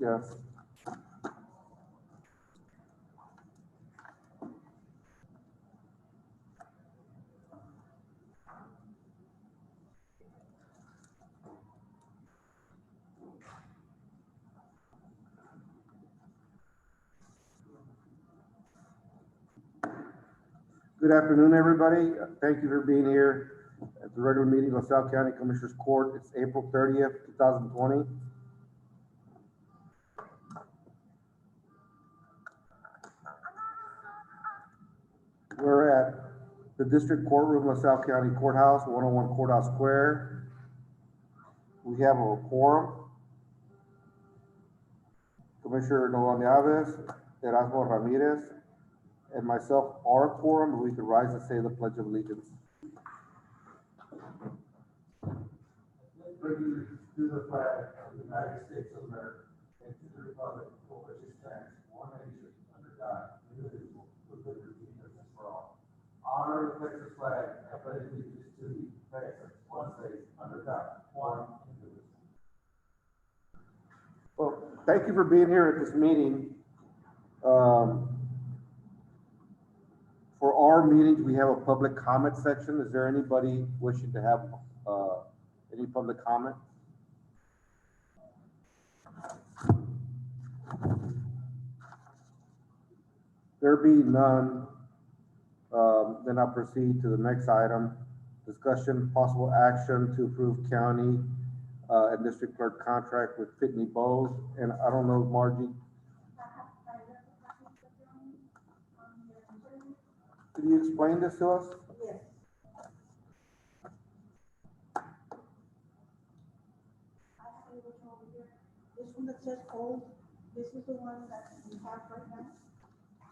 Yes. Good afternoon, everybody. Thank you for being here at the regular meeting of LaSalle County Commissioners Court. It's April 30th, 2020. We're at the District Courtroom, LaSalle County Courthouse, 101 Courthouse Square. We have a quorum. Commissioner Nolan Yaves, Erasmo Ramirez, and myself are a quorum. We could rise and say the Pledge of Allegiance. To the flag of the United States of America and to the republic for which it stands, one nation, under God, indivisible, with liberty and justice for all. Honor the Texas flag and pledge allegiance to the Texas, one state, under God, one indivisible. Well, thank you for being here at this meeting. For our meetings, we have a public comment section. Is there anybody wishing to have any public comment? There being none, then I'll proceed to the next item. Discussion, possible action to approve county and district clerk contract with Pitney Bowes. And I don't know, Margie. Can you explain this to us? Yes. This one that says old, this is the one that we have right now.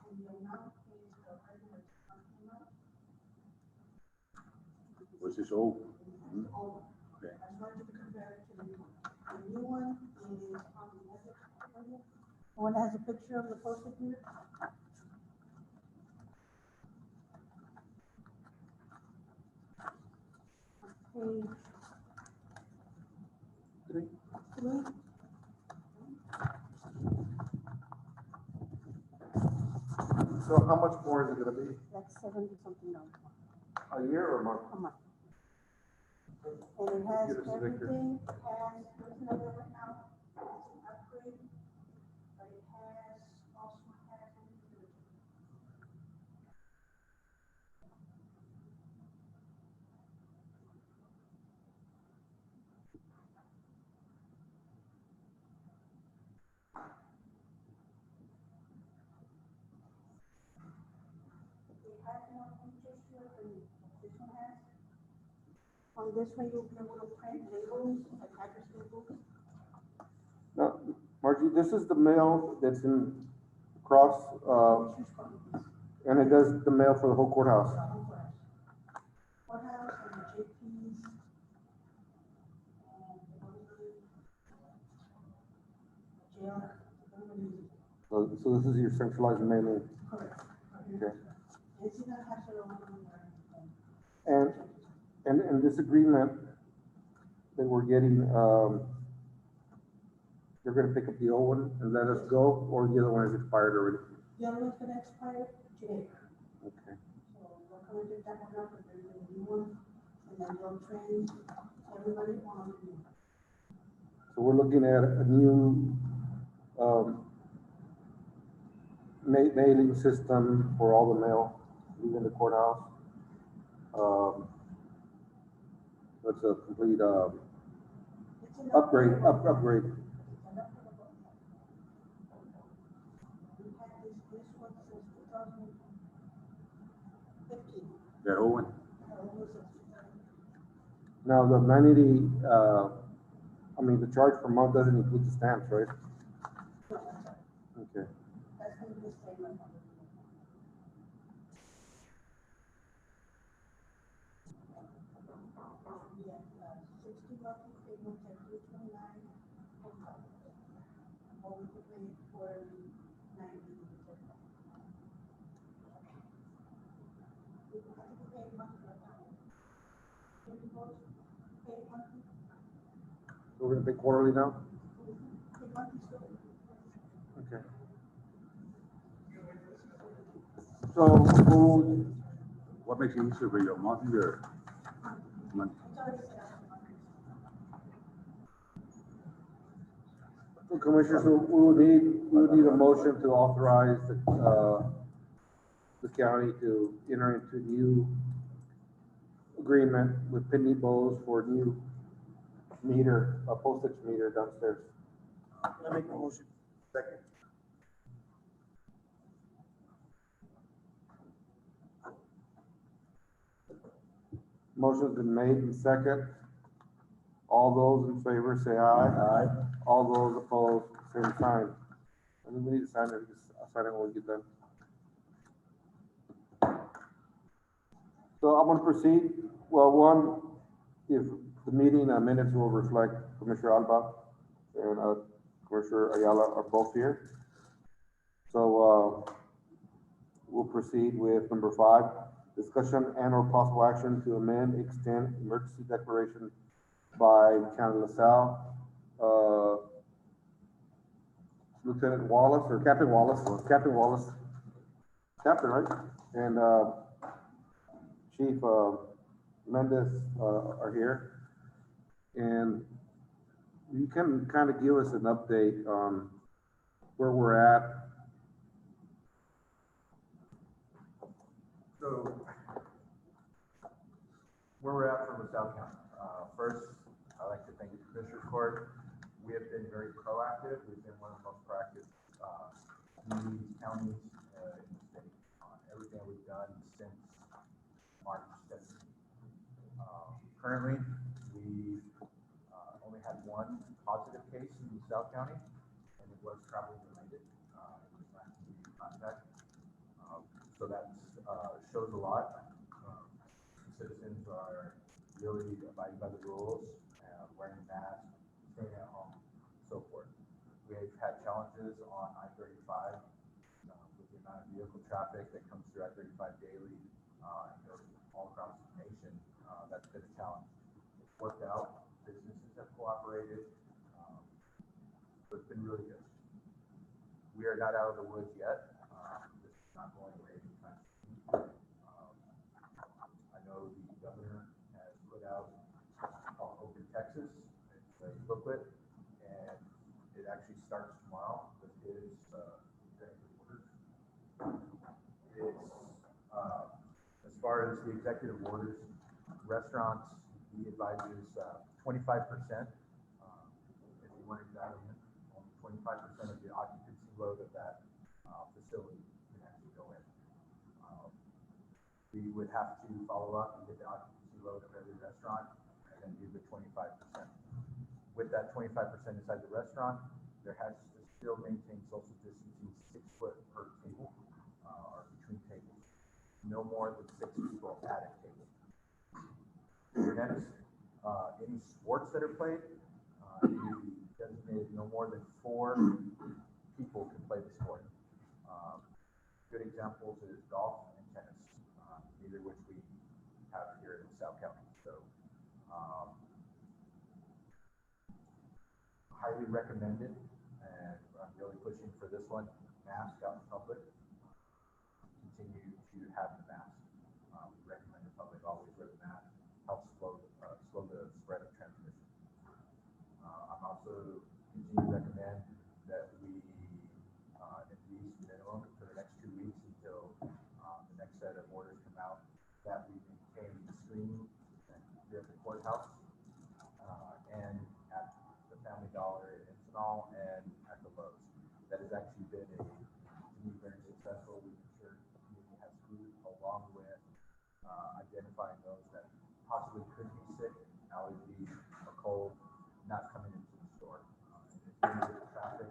And the amount is the regular amount. Which is old. It's old. Okay. I'm going to compare it to the new one. The new one is on the other one that has a picture of the posted here. Page 3. So how much more is it gonna be? That's 70 something dollars A year or a month? a month. And it has Give us a picture. everything, it has, there's another right now, it's an upgrade, but it has, also has everything. It has more features to it than this one has. On this one, you'll be able to print labels, like address labels. No, Margie, this is the mail that's in across, and it does the mail for the whole courthouse. Courthouse and the JPs. And the jail, everybody uses it. So this is your centralized mailing. Correct. Okay. It's gonna have their own. And this agreement that we're getting, you're gonna pick up the old one and let us go, or the other one has expired already? The other one's gonna expire today. Okay. So we're gonna get that one out, but there's a new one, and then they'll train everybody on the new one. So we're looking at a new, mailing system for all the mail, even the courthouse. It's a complete, It's an upgrade. It's an upgrade. We've had this one since 2015. That old one. Almost since 2015. Now, the amenity, I mean, the charge per month doesn't include the stamps, right? Okay. That's gonna be the same one. Yeah, 60 monthly payments at 229. Or we could pay for 90. We have to pay monthly. Can you both pay monthly? So we're gonna pay quarterly now? Pay monthly, so So, what makes it easier for you, monthly or monthly? So Commissioners, we would need a motion to authorize the county to enter into new agreement with Pitney Bowes for new meter, a postage meter downstairs. I make the motion. Second. Motion's been made and second. All those in favor say aye. Aye. All those opposed, same sign. And we need to sign it, I'll sign it when we get done. So I'm gonna proceed. Well, one, if the meeting minutes will reflect Commissioner Alba and Commissioner Ayala are both here. So we'll proceed with number 5, discussion and or possible action to amend, extend emergency declaration by County of LaSalle. Lieutenant Wallace or Captain Wallace, Captain, right? And Chief Mendez are here. And you can kind of give us an update on where we're at. So, where we're at from LaSalle County. First, I'd like to thank the Commissioners Court. We have been very proactive. We've been one of the most proactive communities, counties in the state on everything we've done since March 17th. Currently, we've only had one positive case in LaSalle County, and it was travel related. It was not community contact. So that shows a lot. Citizens are really abiding by the rules, wearing masks, staying at home, so forth. We've had challenges on I-35 with the amount of vehicle traffic that comes through I-35 daily and goes all across the nation. That's been a challenge. It's worked out. Businesses have cooperated. So it's been really good. We are not out of the woods yet. This is not going away anytime soon. I know the governor has put out called Open Texas. It's a booklet, and it actually starts tomorrow with his executive orders. It's as far as the executive orders, restaurants, he advises 25%. If you want to dial in, only 25% of the occupancy load of that facility can actually go in. We would have to follow up and get the occupancy load of every restaurant and then do the 25%. With that 25% inside the restaurant, there has to still maintain social distancing 6 foot per table or between tables. No more than 6 people at a table. Next, any sports that are played, you designated no more than 4 people can play the sport. Good examples is golf and tennis, neither which we have here in South County. So, highly recommended, and I'm really pushing for this one. Mask out in public. Continue to have the mask. We recommend the public always wear the mask. Helps slow the spread of transmission. I'm also continue to recommend that we at least minimum for the next 2 weeks until the next set of orders come out, that we maintain the screening here at the courthouse and at the Family Dollar in Encinal and at the Lowe's. That has actually been to me very successful. We've ensured the community has food along with identifying those that possibly could be sick, allergies, or cold, not coming into the store. It's been good traffic,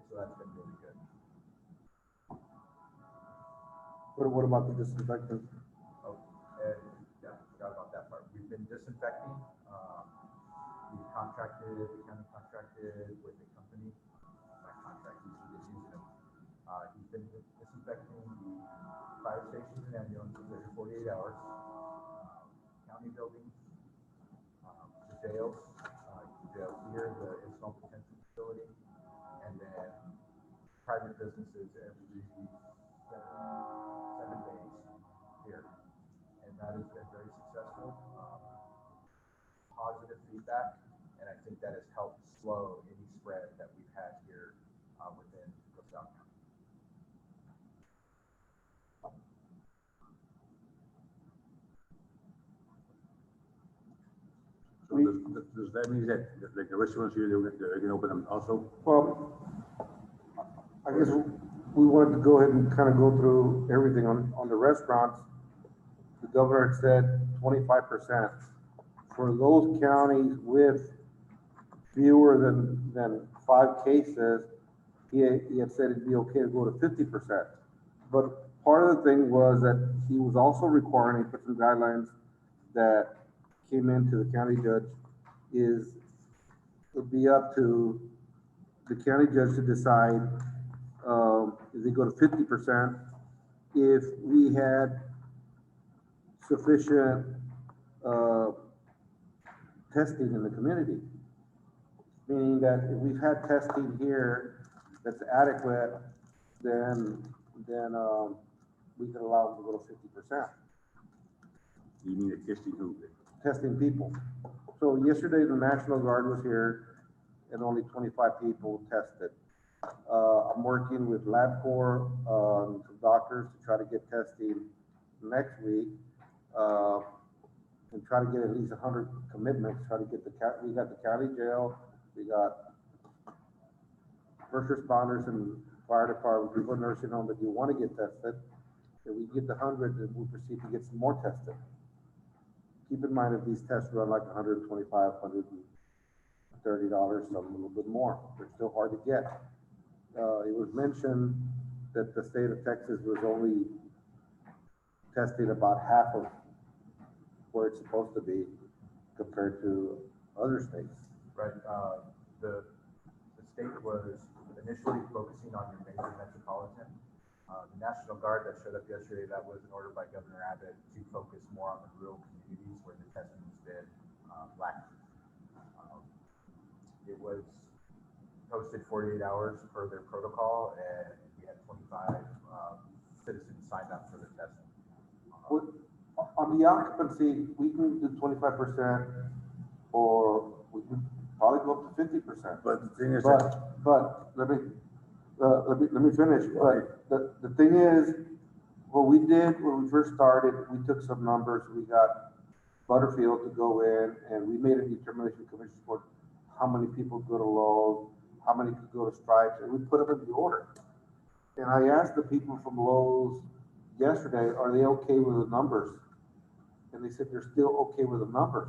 so that's been really good. What about the disinfectant? Oh, and yeah, forgot about that part. We've been disinfecting. We contracted, the county contracted with a company. My contract usually is using them. He's been disinfecting the fire stations and ambulances every 48 hours. County buildings, the jails, jail here, the Encinal Detention Facility, and then private businesses every 7 days here. And that has been very successful. Positive feedback, and I think that has helped slow any spread that we've had here within LaSalle County. So does that mean that, like the restaurants here, they're gonna open them also? Well, I guess we wanted to go ahead and kind of go through everything on the restaurants. The governor had said 25%. For those counties with fewer than 5 cases, he had said it'd be okay to go to 50%. But part of the thing was that he was also requiring, he put some guidelines that came into the county judge, is it'll be up to the county judge to decide if they go to 50%, if we had sufficient testing in the community. Meaning that if we've had testing here that's adequate, then we can allow them to go to 50%. You mean the testing who? Testing people. So yesterday, the National Guard was here and only 25 people tested. I'm working with LabCorp, some doctors to try to get testing next week, and try to get at least 100 commitments, try to get we got the county jail, we got first responders and fire department, people in nursing home that you want to get tested. If we get the 100, then we'll proceed to get some more tested. Keep in mind that these tests run like $125, $130, some a little bit more. They're still hard to get. It was mentioned that the state of Texas was only testing about half of where it's supposed to be compared to other states. Right. The state was initially focusing on your major metropolitan. The National Guard that showed up yesterday, that was an order by Governor Abbott to focus more on the rural communities where the testing has been lacking. It was posted 48 hours per their protocol, and we had 25 citizens signed up for the testing. On the occupancy, we can do 25%, or we can probably go up to 50%. But the thing is that, But let me finish. But the thing is, what we did when we first started, we took some numbers. We got Butterfield to go in, and we made a determination commission for how many people go to Lowe's, how many could go to Stripes, and we put them in the order. And I asked the people from Lowe's yesterday, are they okay with the numbers? And they said they're still okay with the numbers.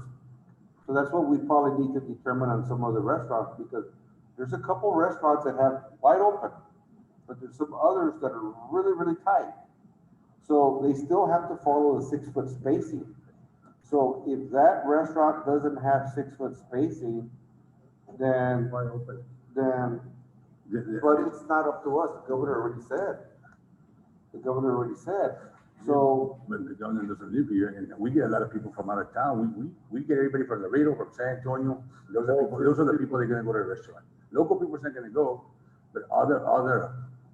So that's what we probably need to determine on some other restaurants, because there's a couple restaurants that have wide open, but there's some others that are really, really tight. So they still have to follow the 6-foot spacing. So if that restaurant doesn't have 6-foot spacing, then, but it's not up to us. The governor already said. So, but the governor doesn't live here, and we get a lot of people from out of town. We get everybody from Laredo, from San Antonio. Those are the people that are gonna go to the restaurant. Local people are not gonna go, but other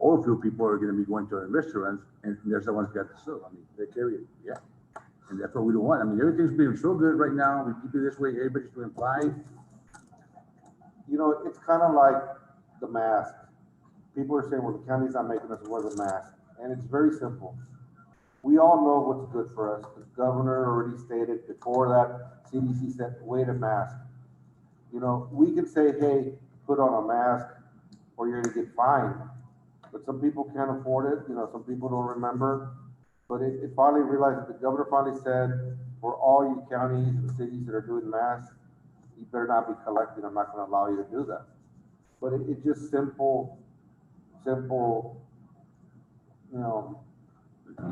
oil field people are gonna be going to the restaurants, and there's the ones that got the serve. I mean, they carry it, yeah. And that's what we don't want. I mean, everything's being so good right now. We keep it this way. Everybody's doing fine. you know, it's kind of like the mask. People are saying, well, the county's not making us wear the mask. And it's very simple. We all know what's good for us. The governor already stated before that CDC said, wear a mask. You know, we can say, hey, put on a mask or you're gonna get fined. But some people can't afford it. You know, some people don't remember. But it finally realized that the governor finally said, for all you counties and cities that are doing masks, you better not be collecting. I'm not gonna allow you to do that. But it's just simple, you know,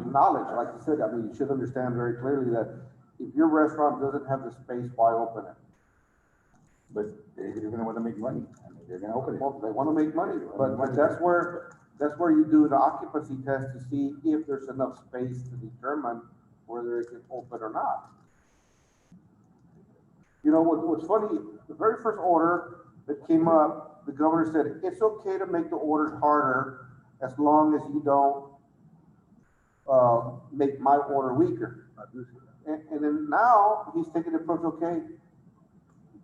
knowledge. Like you said, I mean, you should understand very clearly that if your restaurant doesn't have the space, why open it? But they're gonna wanna make money. I mean, they're gonna open it. Well, they wanna make money, but that's where you do the occupancy test to see if there's enough space to determine whether it can open or not. You know, what's funny, the very first order that came up, the governor said, it's okay to make the orders harder as long as you don't make my order weaker. And then now he's taking the approach, okay,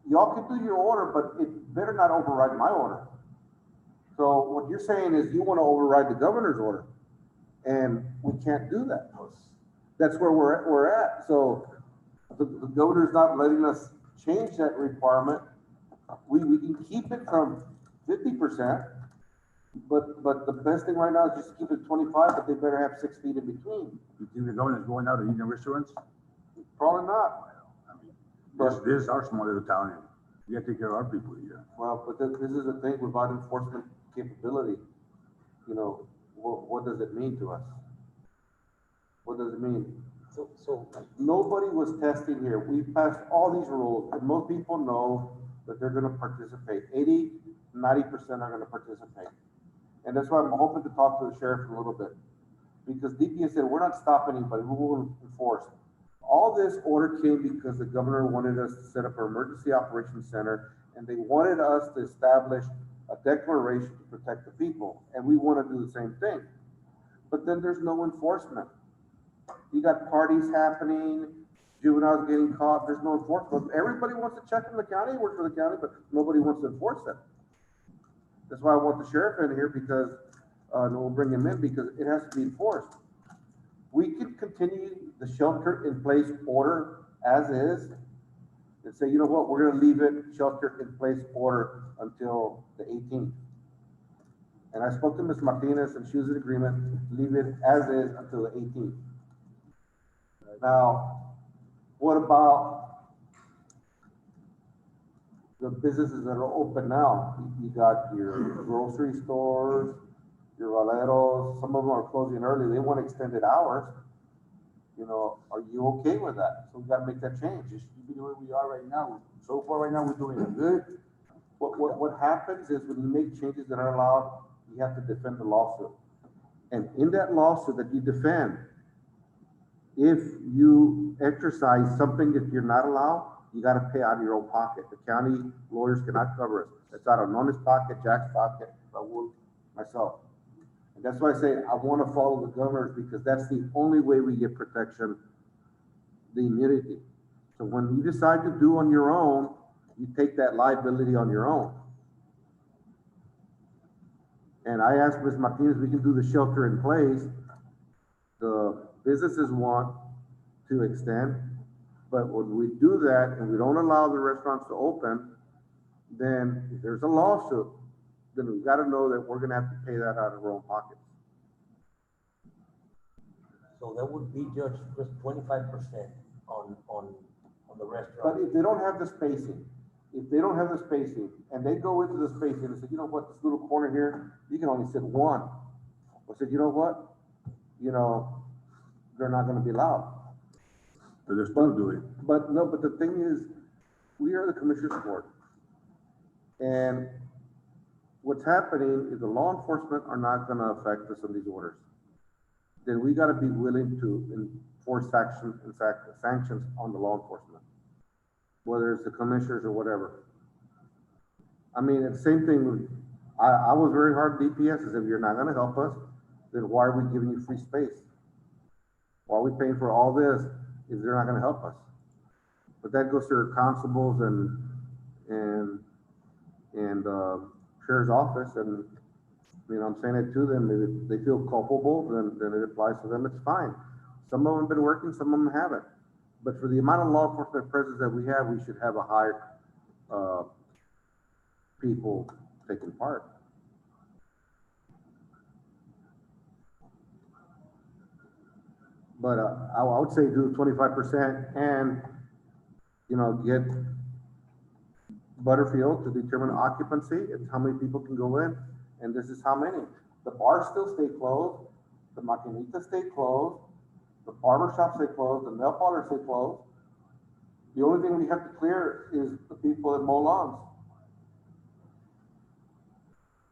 y'all can do your order, but it better not override my order. So what you're saying is you want to override the governor's order, and we can't do that. That's where we're at. So the governor's not letting us change that requirement. We can keep it from 50%, but the best thing right now is just keep it 25, but they better have 6 feet in between. You think the governor's going out and eating restaurants? Probably not. I mean, this is our small little town, and we gotta take care of our people here. Well, but this is the thing without enforcement capability, you know, what does it mean to us? What does it mean? So, Nobody was testing here. We passed all these rules, and most people know that they're gonna participate. 90% are gonna participate. And that's why I'm hoping to talk to the sheriff a little bit. Because DPS said, we're not stopping anybody, we will enforce. All this order came because the governor wanted us to set up an emergency operations center, and they wanted us to establish a declaration to protect the people, and we want to do the same thing. But then there's no enforcement. You got parties happening, juveniles getting caught, there's no enforcement. Everybody wants to check in the county, work for the county, but nobody wants to enforce it. That's why I want the sheriff in here, because, and we'll bring him in, because it has to be enforced. We could continue the shelter in place order as is, and say, you know what, we're gonna leave it shelter in place order until the 18th. And I spoke to Ms. Martinez, and she was in agreement, leave it as is until the 18th. Now, what about the businesses that are open now? You got your grocery stores, your Valeros, some of them are closing early, they want extended hours. You know, are you okay with that? So we gotta make that change. Just keep it the way we are right now. So far right now, we're doing good. What happens is when you make changes that are allowed, you have to defend the lawsuit. And in that lawsuit that you defend, if you exercise something that you're not allowed, you gotta pay out of your own pocket. The county lawyers cannot cover it. It's out of Nona's pocket, Jack's pocket, Raul, myself. And that's why I say I wanna follow the governors, because that's the only way we get protection, the immunity. So when you decide to do on your own, you take that liability on your own. And I asked Ms. Martinez, we can do the shelter in place. The businesses want to extend, but when we do that and we don't allow the restaurants to open, then if there's a lawsuit, then we gotta know that we're gonna have to pay that out of our own pockets. so that would be just 25% on the But restaurant. if they don't have the spacing, and they go into the spacing and say, you know what, this little corner here, you can only sit one. I said, you know what? You know, they're not gonna be allowed. But they're still doing. But no, but the thing is, we are the commissioner's court. And what's happening is the law enforcement are not gonna affect us on these orders. Then we gotta be willing to enforce sanctions on the law enforcement, whether it's the commissioners or whatever. I mean, it's the same thing with, I was very hard on DPS, is if you're not gonna help us, then why are we giving you free space? Why are we paying for all this if they're not gonna help us? But that goes to our constables and sheriff's office, and you know, I'm saying it to them, if they feel culpable, then it applies to them, it's fine. Some of them have been working, some of them haven't. But for the amount of law enforcement presence that we have, we should have a higher, people taking part. But, I would say do 25% and, you know, get Butterfield to determine occupancy, it's how many people can go in, and this is how many. The bars still stay closed, the maquinitas stay closed, the barber shops stay closed, the nail parlors stay closed. The only thing we have to clear is the people that mow lawns.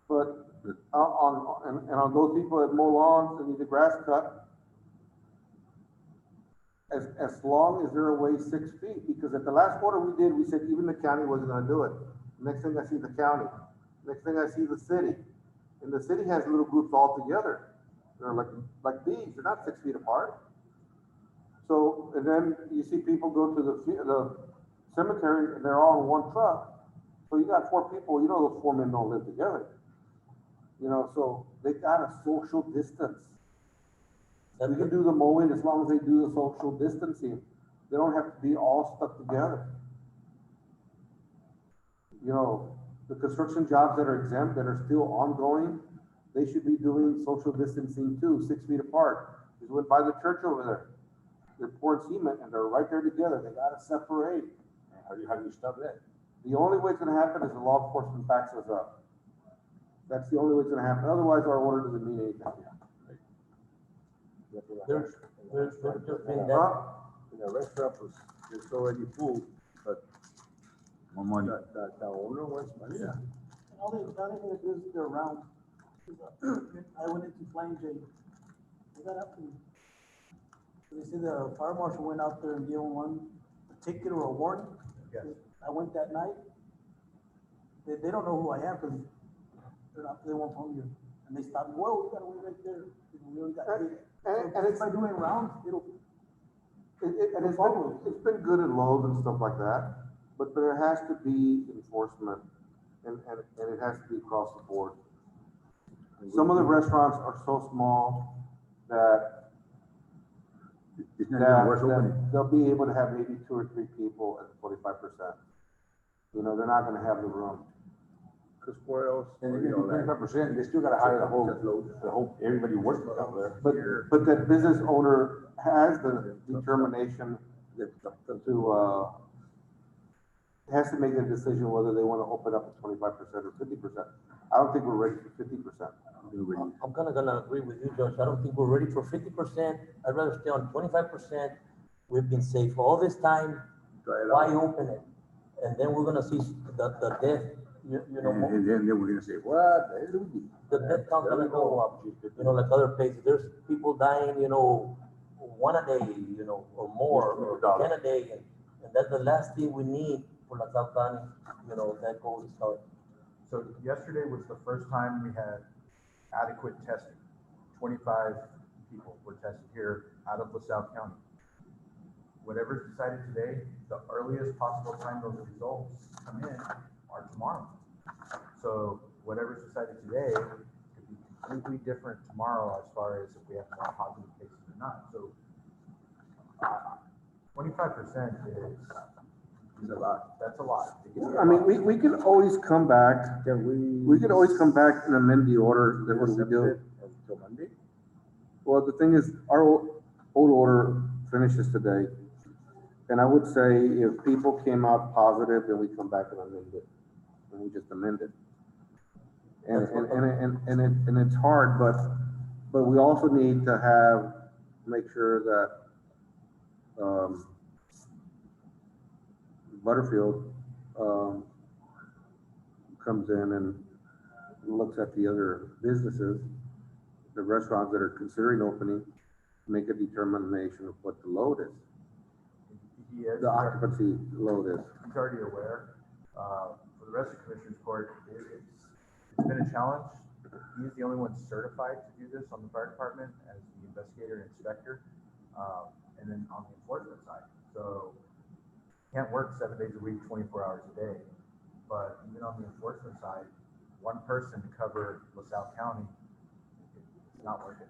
But on those people that mow lawns and need the grass cut, as long as they're away 6 feet, because at the last order we did, we said even the county wasn't gonna do it. Next thing I see the county, next thing I see the city, and the city has little groups all together. They're like these, they're not 6 feet apart. So, and then you see people go to the cemetery and they're all in one truck. So you got 4 people, you know, those 4 men don't live together. You know, so they got a social distance. We can do the mowing as long as they do the social distancing. They don't have to be all stuck together. You know, the construction jobs that are exempt, that are still ongoing, they should be doing social distancing too, 6 feet apart. Just went by the church over there. They're pouring cement and they're right there together. They gotta separate. How do you stop that? The only way it's gonna happen is the law enforcement backs us up. That's the only way it's gonna happen. Otherwise, our order doesn't mean anything. There's just been that, Huh? The restaurant was, it's already full, but more money. The owner wants money. Yeah. All they gonna do is they're around. I went into Flying J. They got up to me. They said the fire marshal went out there and gave them one a ticket or a warning. Yes. I went that night. They don't know who I am because they won't phone you. And they stopped me, whoa, we gotta wait right there. We already got hit. And it's, By doing rounds, and it's been good at Lowe's and stuff like that, but there has to be enforcement and it has to be across the board. Some of the restaurants are so small that It's not even worth opening. they'll be able to have maybe 2 or 3 people at 45%. You know, they're not gonna have the room. Cause where else? And they can do 25%, they still gotta hire the whole, everybody working out there. But that business owner has the determination to, has to make a decision whether they wanna open up at 25% or 50%. I don't think we're ready for 50%. I'm gonna agree with you, Judge. I don't think we're ready for 50%. I'd rather stay on 25%. We've been safe all this time. Why open it? And then we're gonna see the death, you know, And then we're gonna say, what the hell do we do? the death count's gonna go up, you know, like other places. There's people dying, you know, 1 a day, you know, or more, or 10 a day. And that's the last thing we need for La South County, you know, that goal to start. So yesterday was the first time we had adequate testing. 25 people were tested here out of LaSalle County. Whatever's decided today, the earliest possible time those results come in are tomorrow. So whatever's decided today could be completely different tomorrow as far as if we have more positive cases or not. So 25% is a lot. That's a lot. I mean, we can always come back, we could always come back and amend the order, then what do we do? Until Monday? Well, the thing is, our old order finishes today. And I would say if people came out positive, then we come back and amend it, and we just amend it. And it's hard, but we also need to make sure that, Butterfield, comes in and looks at the other businesses, the restaurants that are considering opening, make a determination of what the load is, He is. the occupancy load is. He's already aware. For the rest of Commissioners Court, it's been a challenge. He's the only one certified to do this on the fire department as the investigator and inspector, and then on the enforcement side. So can't work 7 days a week, 24 hours a day. But even on the enforcement side, one person to cover LaSalle County, it's not working.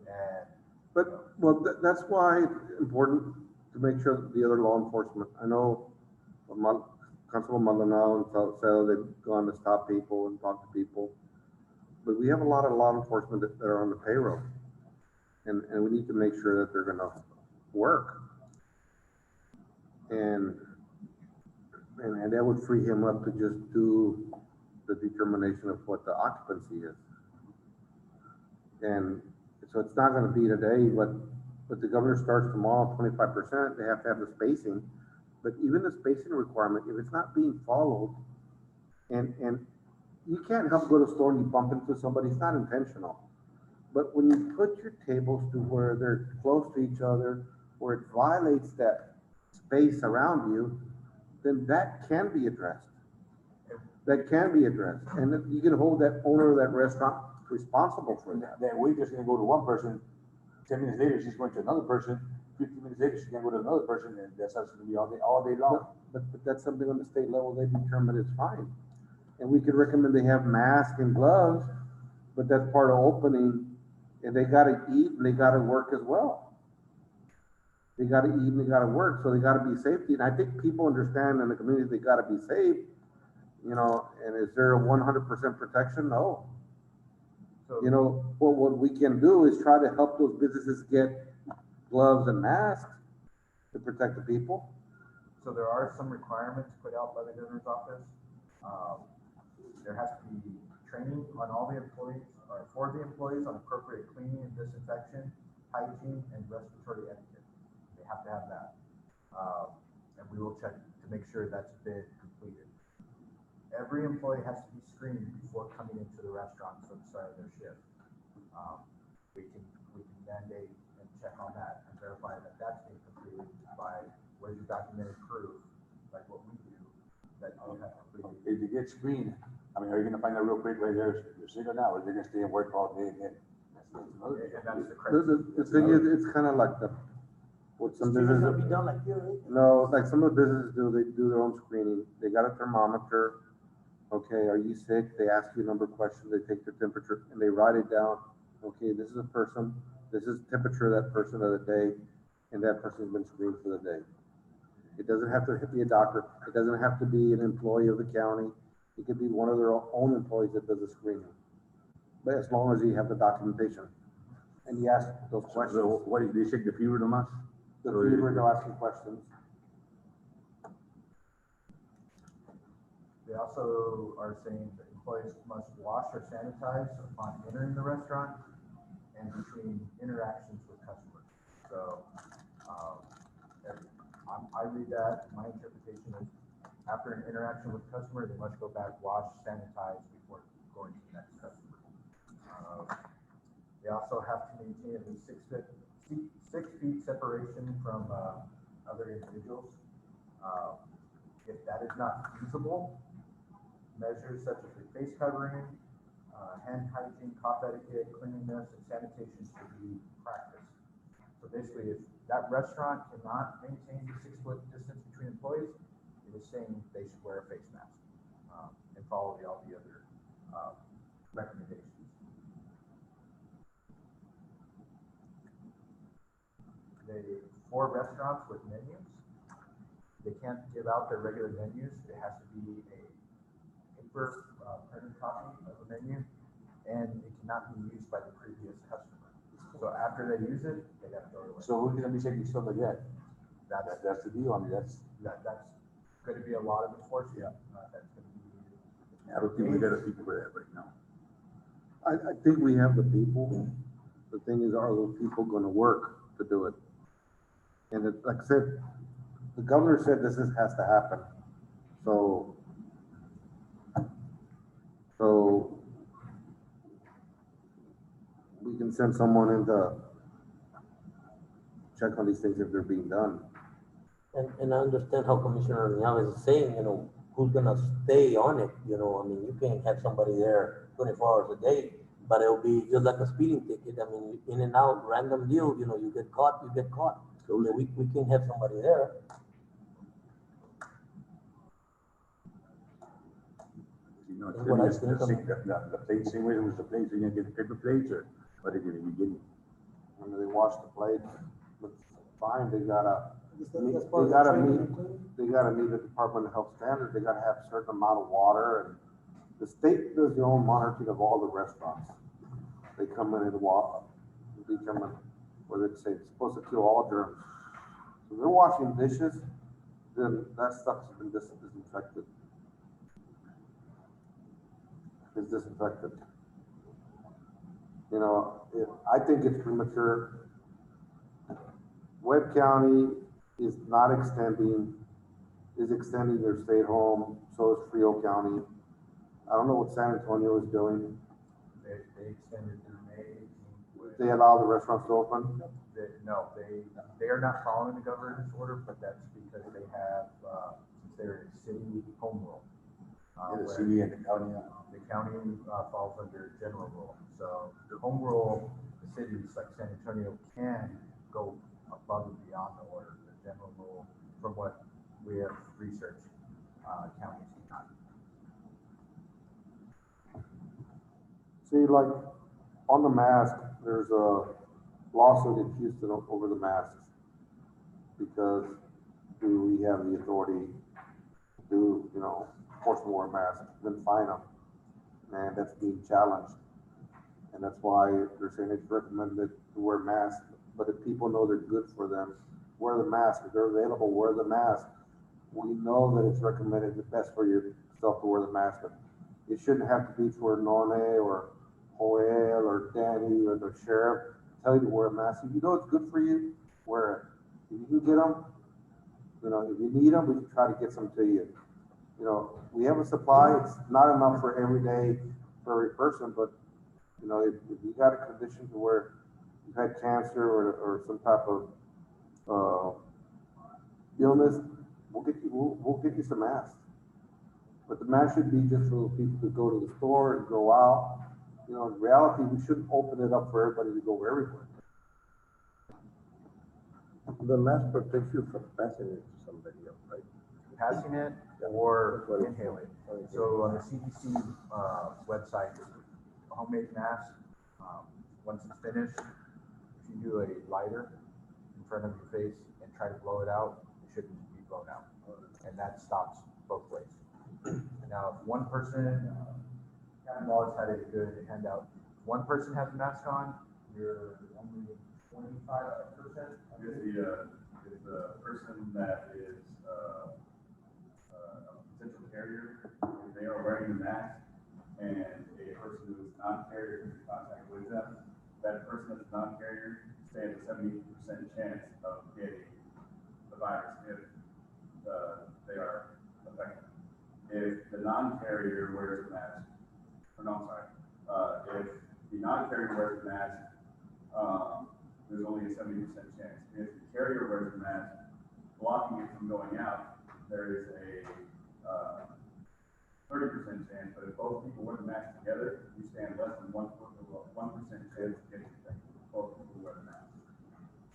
And But, well, that's why it's important to make sure that the other law enforcement, I know Constable Maldonado and Salcedo, they've gone to stop people and talk to people. But we have a lot of law enforcement that are on the payroll. And we need to make sure that they're gonna work. And that would free him up to just do the determination of what the occupancy is. And so it's not gonna be today, but the governor starts tomorrow, 25%, they have to have the spacing. But even the spacing requirement, if it's not being followed, and you can't help go to the store and you bump into somebody, it's not intentional. But when you put your tables to where they're close to each other, where it violates that space around you, then that can be addressed. That can be addressed. And then you can hold that owner of that restaurant responsible for that. That waitress gonna go to one person, 10 minutes later, she's going to another person, 15 minutes later, she's gonna go to another person, and that's how it's gonna be all day long. But that's something on the state level, they determine it's fine. And we could recommend they have masks and gloves, but that's part of opening, and they gotta eat and they gotta work as well. They gotta eat and they gotta work, so they gotta be safety, and I think people understand in the community, they gotta be safe, you know, and is there a 100% protection? No. So, You know, what we can do is try to help those businesses get gloves and masks to protect the people. so there are some requirements put out by the governor's office. There has to be training on all the employees, or for the employees on appropriate cleaning and disinfection, hygiene, and respiratory etiquette. They have to have that. And we will check to make sure that's been completed. Every employee has to be screened before coming into the restaurant for the start of their shift. We can mandate and check on that and verify that that's being completed by where's your documented proof, like what we do, that you have completed. If you get screened, I mean, are you gonna find out real quick right there, you're single now, or they're gonna stay and work all day again? That's another And thing. that's the The criteria. thing is, it's kind of like what some It's gonna businesses, be done like here, right? no, like some of the businesses do, they do their own screening. They got a thermometer. Okay, are you sick? They ask you a number of questions, they take your temperature and they write it down. Okay, this is a person, this is temperature of that person of the day, and that person's been screened for the day. It doesn't have to be a doctor, it doesn't have to be an employee of the county, it could be one of their own employees that does the screening. But as long as you have the documentation, and you ask those questions, So what, do they check the fever nomás? the fever, they'll ask you questions. They also are saying that employees must wash or sanitize upon entering the restaurant and between interactions with customers. So, I read that, my interpretation is after an interaction with customer, they must go back, wash, sanitize before going to the next customer. They also have to maintain at least 6 feet separation from, other individuals. If that is not feasible, measures such as a face covering, hand hygiene, cough etiquette, cleanliness, and sanitation should be practiced. So basically, if that restaurant cannot maintain the 6-foot distance between employees, it is saying they should wear a face mask, and follow all the other, recommendations. For restaurants with menus, they can't give out their regular menus. It has to be a paper, printed copy of the menu, and it cannot be used by the previous customer. So after they use it, they gotta throw it away. So who's gonna be checking stuff like that? That's the deal, I mean, That's gonna be a lot of enforcement. That's gonna be. I don't think we got the people for that right now. I think we have the people. The thing is, are those people gonna work to do it? And like I said, the governor said has to happen. So we can send someone in to check on these things if they're being done. And I understand how Commissioner Ñaves is saying, who's gonna stay on it, I mean, you can't have somebody there 24 hours a day, but it'll be just like a speeding ticket, I mean, in and out, random deal, you get caught, you get caught. So we can have somebody there. It's What gonna I be think the plate, same way with the plates, you're gonna get the paper plates, or what are they gonna be getting? When they wash the plate, but fine, they gotta meet the Department of Health standards, they gotta have a certain amount of water, and the state does their own monitoring of all the restaurants. They come in and determine whether it's supposed to kill all germs. So if they're washing dishes, then that stuff's been disinfected. It's disinfected. I think it's premature. Webb County is extending their stay at home, so is Frio County. I don't know what San Antonio is doing. They extended through May 18th. They allow the restaurants to open. They are not following the governor's order, but that's because they have, since they're a city home rule. In the where city and the county. the county falls under general rule. So the home rule, the cities like San Antonio can go above and beyond the order. The general rule, from what we have researched, counties cannot. See, like, on the mask, there's a lawsuit in Houston over the masks. Because do we have the authority to, force them to wear masks, then fine them? And that's being challenged. And that's why they're saying it's recommended to wear masks, but if people know they're good for them, wear the mask. If they're available, wear the mask. We know that it's recommended the best for yourself to wear the mask, but it shouldn't have to be for None or Joel or Danny or the sheriff tell you to wear a mask. If you know it's good for you, wear it. If you can get them, if you need them, we can try to get some to you. We have a supply. It's not enough for every day for every person, but if you got a condition to where you've had cancer or some type of illness, we'll get you some masks. But the mask should be just for people to go to the store and go out. In reality, we shouldn't open it up for everybody to go everywhere. The mask protects you from passing it to somebody else, right? Passing it or inhaling. So on the CDC website, a homemade mask, once it's finished, if you do a lighter in front of your face and try to blow it out, it shouldn't be blown out. And that stops both ways. Now, if one person, I've always had a good handout. One person has a mask on, you're only 25%. If the person that is a potential carrier, if they are wearing the mask and a person who is non-carrier comes in contact with them, that person that's non-carrier stands a 70% chance of getting the virus if they are affected. If the non-carrier wears the mask, or no, I'm sorry, if the non-carrier wears the mask, there's only a 70% chance. If the carrier wears the mask, blocking it from going out, there is a 30% chance. But if both people wear the mask together, you stand less than 1% chance of getting infected. Both people wear the mask.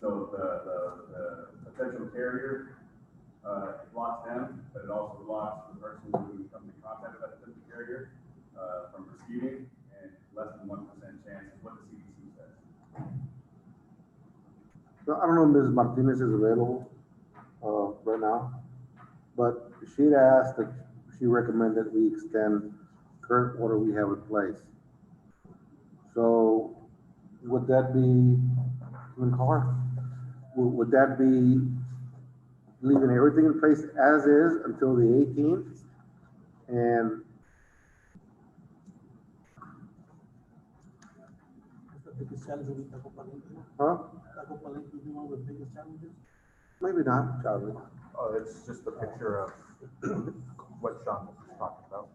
So the potential carrier, it blocks them, but it also blocks the person who comes in contact with that potential carrier from receiving, and less than 1% chance is what the CDC says. So I don't know if Ms. Martinez is available right now, but she had asked that she recommended we extend current order we have in place. So would that be, would that be leaving everything in place as is until the 18th? And The biggest challenge will be Taco Palenque. huh? Taco Palenque will be one of the biggest challenges. Maybe not, Charlie. Oh, it's just a picture of what Sean was talking about.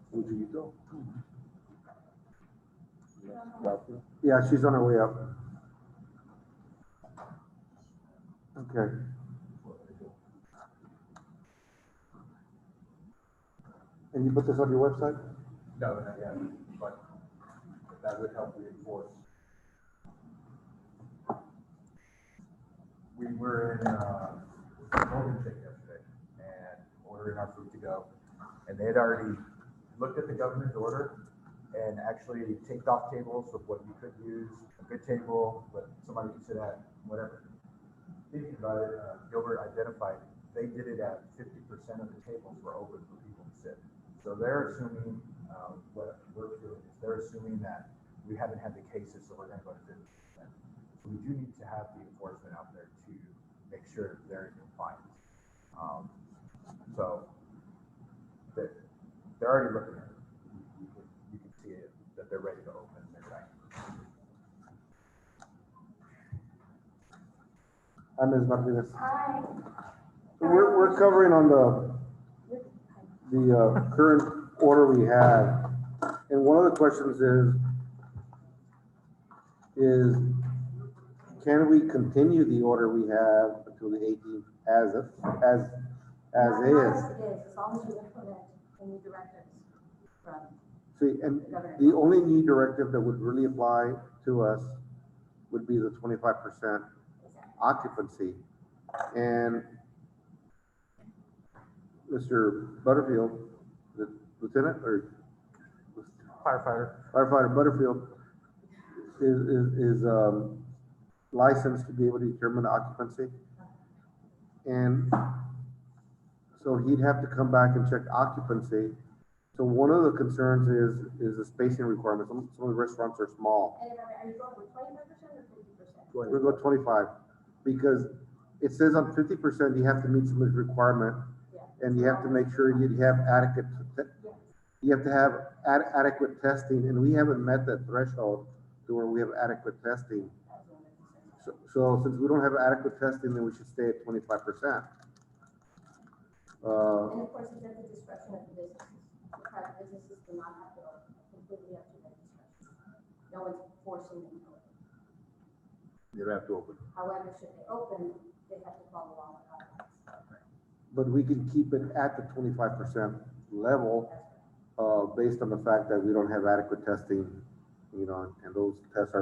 Yeah, she's on her way up. Okay. And you put this on your website? No, not yet, but that would help reinforce. We were in Golden Chick yesterday and ordering our food to go. And they had already looked at the governor's order and actually taped off tables of what you could use, a good table, what somebody could sit at, whatever. Thinking about it, Gilbert identified, they did it at 50% of the tables were open for people to sit. So they're assuming, what we're doing is they're assuming that we haven't had the cases, so we're gonna go to 50%. So we do need to have the enforcement out there to make sure that they're in compliance. So they're already looking at it. You can see it, that they're ready to open midnight. Hi, Ms. Martinez. Hi. So we're covering on the current order we have. And one of the questions is can we continue the order we have until the 18th as is? As it is, as long as you implement the new directives. from See, and the governor. the only new directive that would really apply to us would be the 25% occupancy. And Mr. Butterfield, the lieutenant or firefighter Butterfield is licensed to be able to determine the occupancy. And so he'd have to come back and check occupancy. So one of the concerns is the spacing requirements. Some of the restaurants are small. And are you going with 25% or 50%? We're going 25, because it says on 50%, you have to meet some of the requirement, Yeah. and you have to make sure you have adequate, Yes. you have to have adequate testing, and we haven't met that threshold to where we have adequate testing. That was one of the concerns. So since we don't have adequate testing, then we should stay at 25%. And of course, it's at the discretion of the businesses. The private businesses do not have to open, it's completely up to their discretion. No one's forcing them to open. You don't have to open. However, should they open, they have to follow all the guidelines. But we can keep it at the 25% level, based on the fact that we don't have adequate testing, you know, and those tests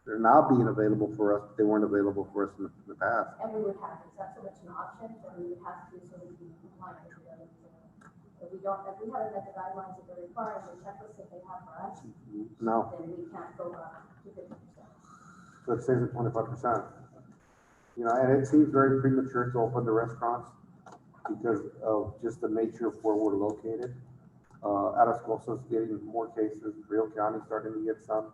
they're now being available for us, but they weren't available for us in the past. And we would have, it's not so much an option, but we would have to, so we can comply with the other. If we haven't met the guidelines that they're requiring, the checklist that they have for us, No, then we can't go up to 50%. so it stays at 25%. You know, and it seems very premature to open the restaurants because of just the nature of where we're located. Atascosa's getting more cases, Rio County starting to get some.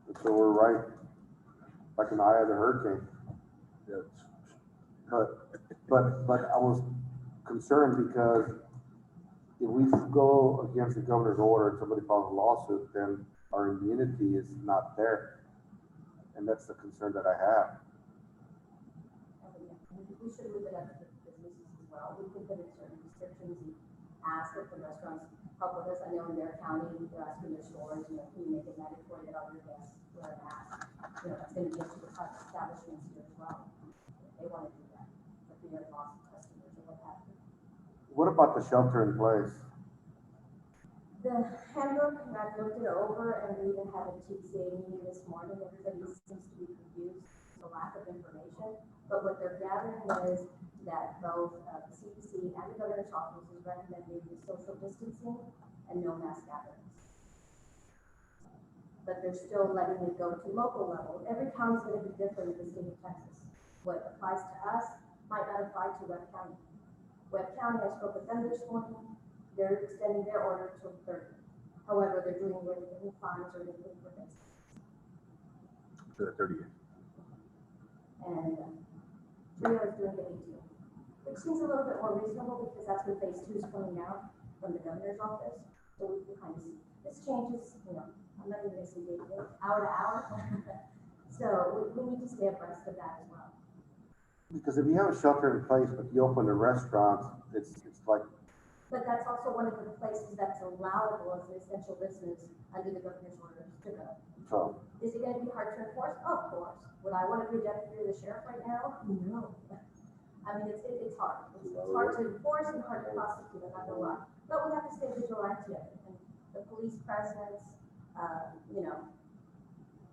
And so we're right, like an eye of the hurricane. Yes. But I was concerned because if we go against the governor's order and somebody files a lawsuit, then our immunity is not there. And that's the concern that I have. And we should leave it up to the businesses as well. We can put in certain restrictions and ask if the restaurants help with us. I know in their county, they're asking their stores, you know, can you make it mandatory that all your guests wear a mask? You know, that's gonna be up to the establishments here as well. If they wanna do that, for fear of loss of customers or what have you. What about the shelter in place? The handbook, and I've looked it over, and we even had a TCA meeting this morning, everybody seems to be confused, the lack of information. But what they're gathering is that both the CDC and the governor's office is recommending the social distancing and no mass gatherings. But they're still letting it go to local level. Every county's gonna be different in the state of Texas. What applies to us might not apply to Webb County. Webb County, I spoke with them this morning, they're extending their order to 30. However, they're doing away with any fines or anything for this. To the 30th. And Rio is doing the 18, which seems a little bit more reasonable because that's when phase 2 is coming out from the governor's office. So we can kind of see, this changes, you know, I'm not even gonna say day to day, hour to hour. So we need to stay abreast of that as well. Because if you have a shelter in place, but you open a restaurant, it's like, But that's also one of the places that's allowable as an essential business under the governor's orders to go. so, Is it gonna be hard to enforce? Of course. Would I wanna be a deputy or the sheriff right now? No. I mean, it's hard. It's hard to enforce and hard to prosecute, I'm not gonna lie. But we have to stay vigilant to it. And the police presence, you know,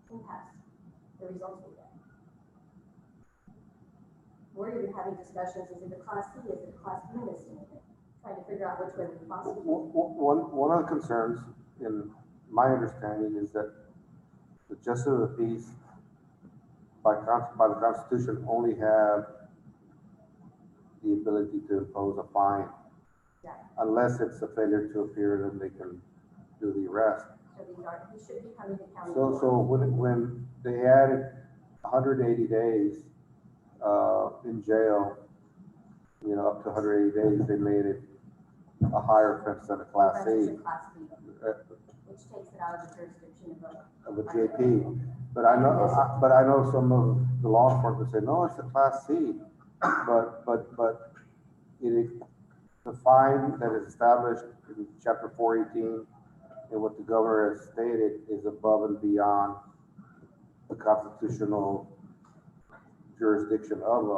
impacts the results we get. We're even having discussions, is it a class C, is it a class B misdemeanor? Trying to figure out which way we prosecute. one of the concerns, in my understanding, is that the justice of the peace, by the Constitution, only have the ability to impose a fine. Yeah. Unless it's a failure to appear, then they can do the arrest. So he should be coming to county. So when they added 180 days, in jail, you know, up to 180 days, they made it a higher offense than a class That's C, a class B, which takes it out of the jurisdiction of of a JP. But I know some of the law enforcement say, no, it's a class C. But the fine that is established in chapter 418 and what the governor has stated is above and beyond the constitutional jurisdiction of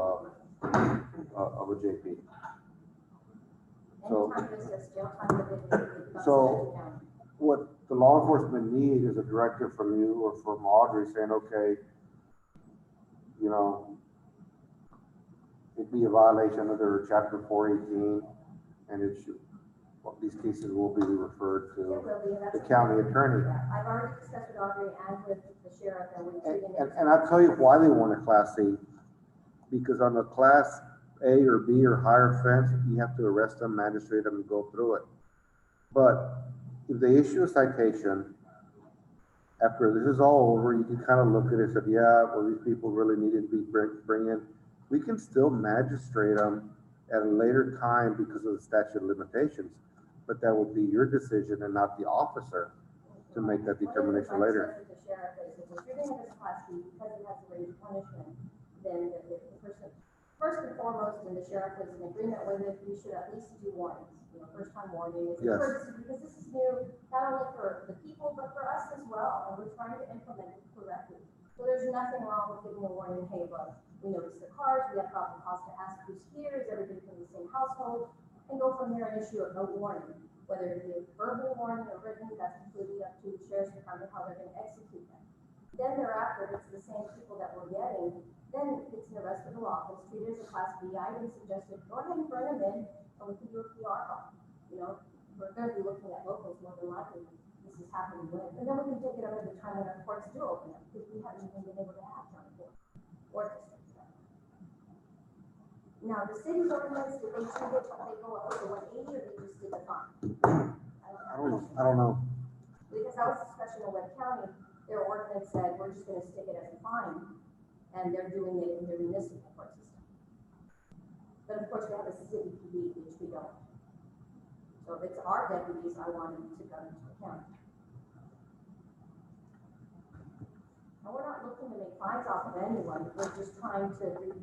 a JP. So- Anytime there's just jail time, it So- What the law enforcement need is a directive from you or from Audrey saying, okay, you know, it'd be a violation under chapter 418, and it should, well, these cases will be referred to the county attorney. I've already discussed with Audrey and with the sheriff, and we're treating it. And I'll tell you why they want a class C, because on a class A or B or higher offense, you have to arrest them, magistrate them, and go through it. But if they issue a citation, after this is all over, you can kind of look at it and say, yeah, well, these people really needed to be bring in. We can still magistrate them at a later time because of the statute of limitations, but that will be your decision and not the officer to make that determination later. The sheriff is, if you're doing it as a class B, because it has a range of punishment, then the person, first and foremost, and the sheriff is in agreement with it, you should at least do warnings. You know, first time warning is Yes. courtesy, because this is new, not only for the people, but for us as well, and we're trying to implement it correctly. So there's nothing wrong with giving a warning, hey, look, we noticed the cars, we have probable cause to ask who's here, is everybody from the same household? And go from there and issue a warning, whether it be a verbal warning or written, that's completely up to the sheriff's department, how they're gonna execute that. Then thereafter, if it's the same people that we're getting, then it's an arrestable offense, treated as a class B. I would suggest it, go ahead and bring them in, and we can do a PR call. You know, we're gonna be looking at locals more than likely, this is happening with, and then we can take it up at the time when our courts do open up, because we haven't even been able to have county court or district. Now, the city's ordinance, did they treat it, they go up to 180, or they just did the fine? I don't know. Because that was a discussion in Webb County, their ordinance said, we're just gonna stick it as a fine, and they're doing it in their municipal court system. But of course, we have a city PD, which we don't. So if it's our deputies, I want them to go into account. And we're not looking to make fines off of anyone, we're just trying to be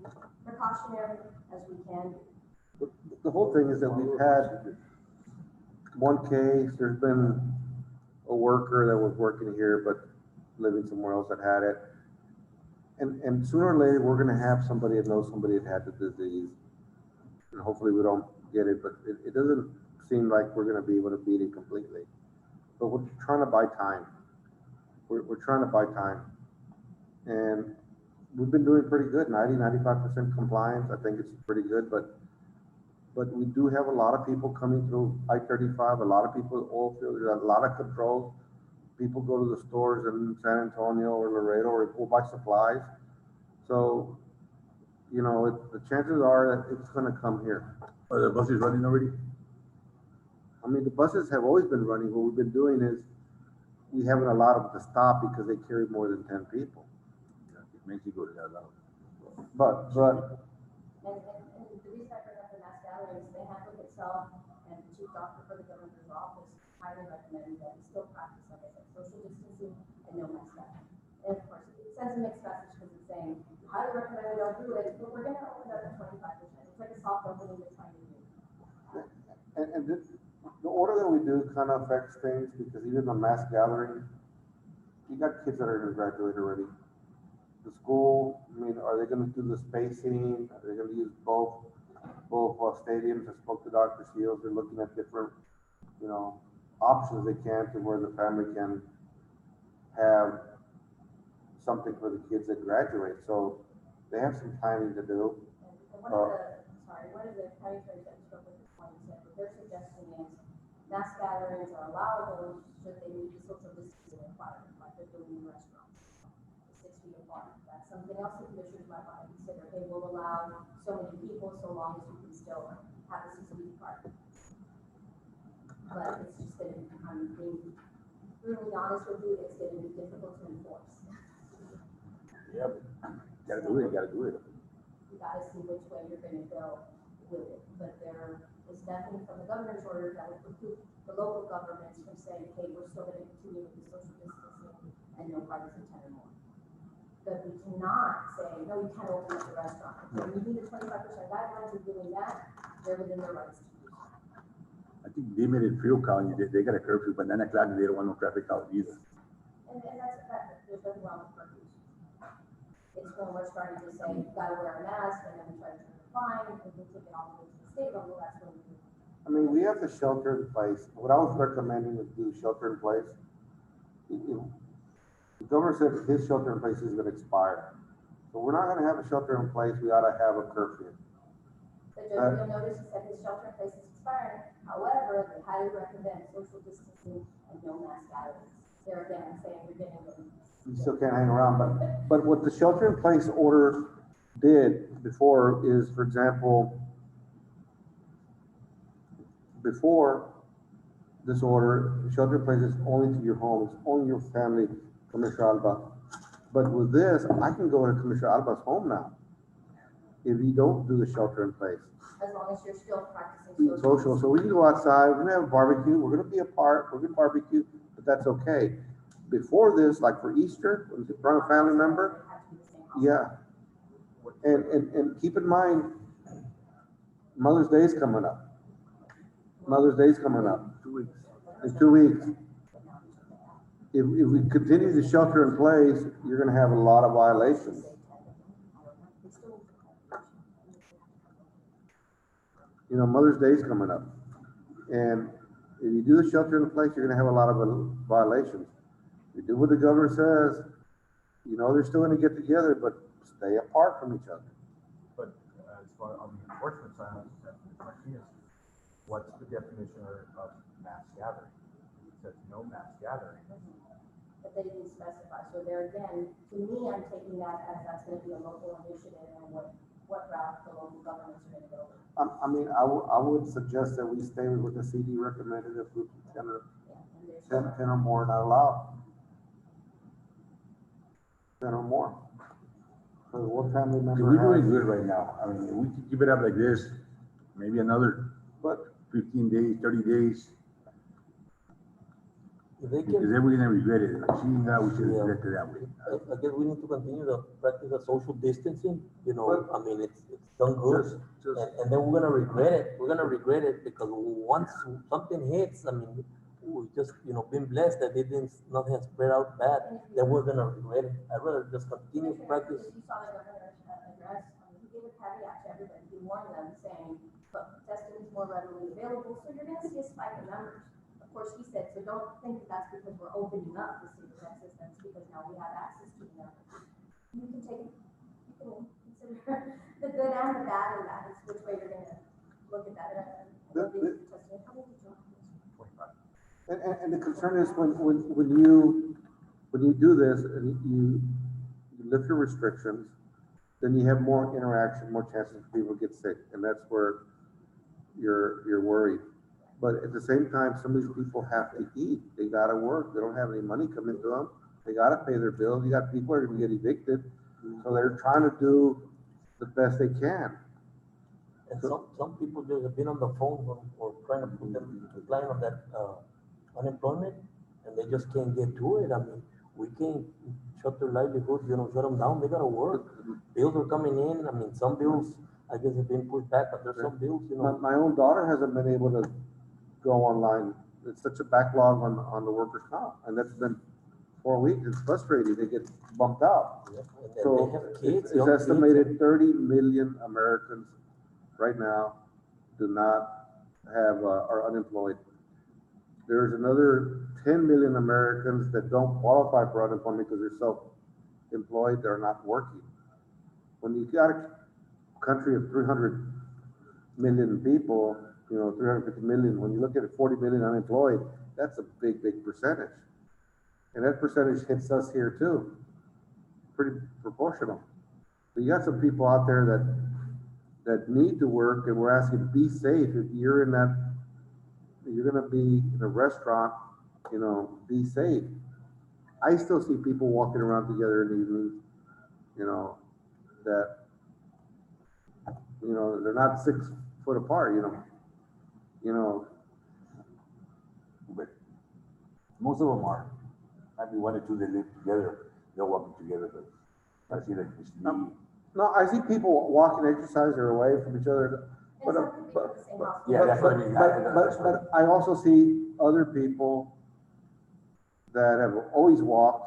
precautionary as we can. The whole thing is that we've had one case, there's been a worker that was working here, but living somewhere else that had it. And sooner or later, we're gonna have somebody that knows somebody that had the disease. And hopefully we don't get it, but it doesn't seem like we're gonna be able to beat it completely. But we're trying to buy time. We're trying to buy time. And we've been doing pretty good, 95% compliance. I think it's pretty good, but we do have a lot of people coming through I-35, a lot of people at oil field, there's a lot of controls. People go to the stores in San Antonio or Laredo or go buy supplies. So, you know, the chances are that it's gonna come here. Are the buses running already? I mean, the buses have always been running. What we've been doing is we haven't allowed them to stop because they carry more than 10 people. Mexico, they allow. But And the reason I bring up the mass gatherings, they handle itself, and the chief doctor for the governor's office highly recommended that we still practice, like I said, social distancing and no mass gathering. And of course, it sends a mixed message because it's saying, highly recommend we don't do it, but we're gonna open up at 25%. It's like a soft opening we're trying to do. and the order that we do kind of affects things because even the mass gathering, you got kids that are gonna graduate already. The school, I mean, are they gonna do the spacing? Are they gonna use both stadiums? I spoke to Dr. Seals, they're looking at different, you know, options they can to where the family can have something for the kids that graduate. So they have some planning to do. And one of the county attorneys that spoke with this one said that their suggestion is mass gatherings are allowable should they meet the social distancing requirement, like they're doing in restaurants, 6 feet apart. That's something else the commissioners might want to consider. They will allow so many people so long as you can still have the 6 feet apart. But it's just that, I'm being brutally honest with you, it's going to be difficult to enforce. Yeah, but gotta do it, you gotta do it. You gotta see which way you're gonna go with it, but there is nothing from the governor's order that would preclude the local governments from saying, hey, we're still gonna continue with the social distancing and no parties of 10 or more. But we cannot say, no, you can't open up the restaurant. When you do the 25% guidelines of doing that, they're within their rights to do so. I think limited fuel count, they got a curfew, but 9 o'clock, they don't want no traffic out either. And that's, there's nothing wrong with curfews. It's when we're starting to say, you gotta wear a mask, and then we try to turn the fine, and we take it all the way to the state level, that's when we do. I mean, we have the shelter in place. What I was recommending is do shelter in place. The governor said his shelter in place is gonna expire. So we're not gonna have a shelter in place, we ought to have a curfew. But Judge, you'll notice he said his shelter in place is expiring. However, they highly recommend social distancing and no mass gatherings. There again, I'm saying you're getting them. You still can't hang around, but what the shelter in place order did before is, for example, before this order, shelter in place is only to your home, it's only your family, Commissioner Alba. But with this, I can go into Commissioner Alba's home now, if you don't do the shelter in place. As long as you're still practicing Social, so we can go outside, we're gonna have a barbecue, we're gonna be apart, we're gonna barbecue, but that's okay. Before this, like for Easter, when you bring a family member, yeah. And keep in mind, Mother's Day is coming up. Mother's Day is coming up. 2 weeks. In 2 weeks. If we continue to shelter in place, you're gonna have a lot of violations. You know, Mother's Day is coming up. And if you do the shelter in place, you're gonna have a lot of violations. You do what the governor says, you know, they're still gonna get together, but stay apart from each other. But as far on the enforcement side, Martinez, what's the definition of mass gathering? It says no mass gathering. But they didn't specify. So there again, to me, I'm taking that as that's gonna be a local initiative and what route the local governments are gonna go. I mean, I would suggest that we stay with what the CD recommended, if we 10 or, Yeah, and there's. 10 or more not allowed. 10 or more. So what family member We're doing has- good right now. I mean, if we can keep it up like this, maybe another But 15 days, 30 days, If they because can, then we're gonna regret it. Like, see, now we should have left it that way. I guess we need to continue to practice the social distancing, you know, But- I mean, it's done good. Just, And then we're gonna regret it, because once something hits, I mean, we just, you know, been blessed that it didn't, nothing has spread out bad, then we're gonna regret it. I'd rather just continue to practice. If you saw the governor's address, he gave a caveat to everybody, he warned them saying, look, testing is more readily available, so you're gonna see a spike in numbers. Of course, he said, so don't think that that's because we're opening up the state of Texas, that's because now we have access to the numbers. You can take, you can consider the good and the bad in that, is which way you're gonna look at that. And I don't think you're testing, how many did you want? 25. And the concern is when you do this and you lift your restrictions, then you have more interaction, more chances for people to get sick, and that's where you're worried. But at the same time, some of these people have to eat. They gotta work. They don't have any money coming to them. They gotta pay their bills. You got people who are gonna get evicted. So they're trying to do the best they can. And some people just have been on the phone or trying to put them, applying on that, unemployment, and they just can't get to it. I mean, we can't shut their livelihood, you know, shut them down. They gotta work. Bills are coming in. I mean, some bills, I guess, have been pushed back, but there's some bills, you know. My own daughter hasn't been able to go online. It's such a backlog on the workers' comp, and that's been 4 weeks. It's frustrating. They get bumped out. Yeah, and So they have kids, it's young kids. estimated 30 million Americans right now do not have, are unemployed. There's another 10 million Americans that don't qualify for unemployment because they're self-employed, they're not working. When you got a country of 300 million people, you know, 350 million, when you look at it, 40 million unemployed, that's a big, big percentage. And that percentage hits us here too. Pretty proportional. But you got some people out there that need to work, and we're asking, be safe. If you're in that, you're gonna be in a restaurant, you know, be safe. I still see people walking around together in the evenings, you know, that, you know, they're not 6 foot apart, you know. but most of them are. Maybe 1 or 2 that live together, they're walking together, but I see like this. No, I see people walking, exercise, they're away from each other. And some could be in the same house. Yeah, that's what I mean. But I also see other people that have always walked.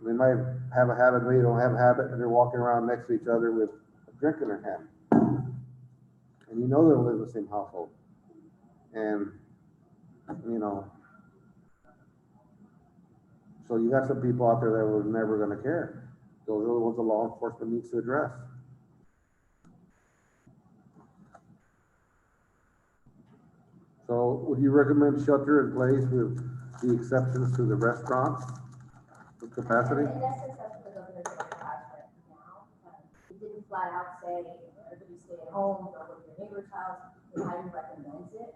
They might have a habit, maybe don't have a habit, and they're walking around next to each other with a drink in their hand. And you know they don't live in the same household. And, you know, so you got some people out there that were never gonna care. Those are the ones the law enforcement needs to address. So would you recommend shelter in place with the exceptions to the restaurants with capacity? In essence, that's what the governor did last right now. He didn't flat out say, everybody stay at home, go to your neighbor's house. He highly recommends it.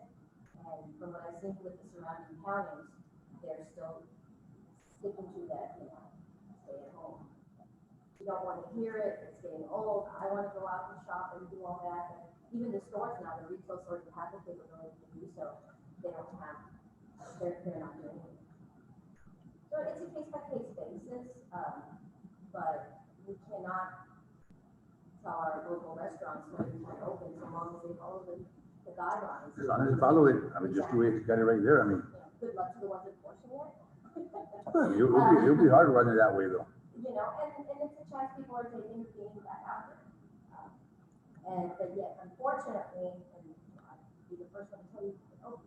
And from what I've seen with the surrounding counties, they're still sticking to that, stay at home. You don't want to hear it, it's getting old, I want to go out and shop and do all that. And even the stores now, the retail stores that have the capability to do so, they don't have, they're not doing it. So it's a case by case basis, but we cannot tell our local restaurants when they can open so long as they follow the guidelines. As long as you follow it, I mean, just the way it's got it right there, I mean, Good luck to the ones enforcing it. it'll be hard running that way though. And it's a chance people are taking the game back out there. But yet, unfortunately, and I'd be the first one to tell you,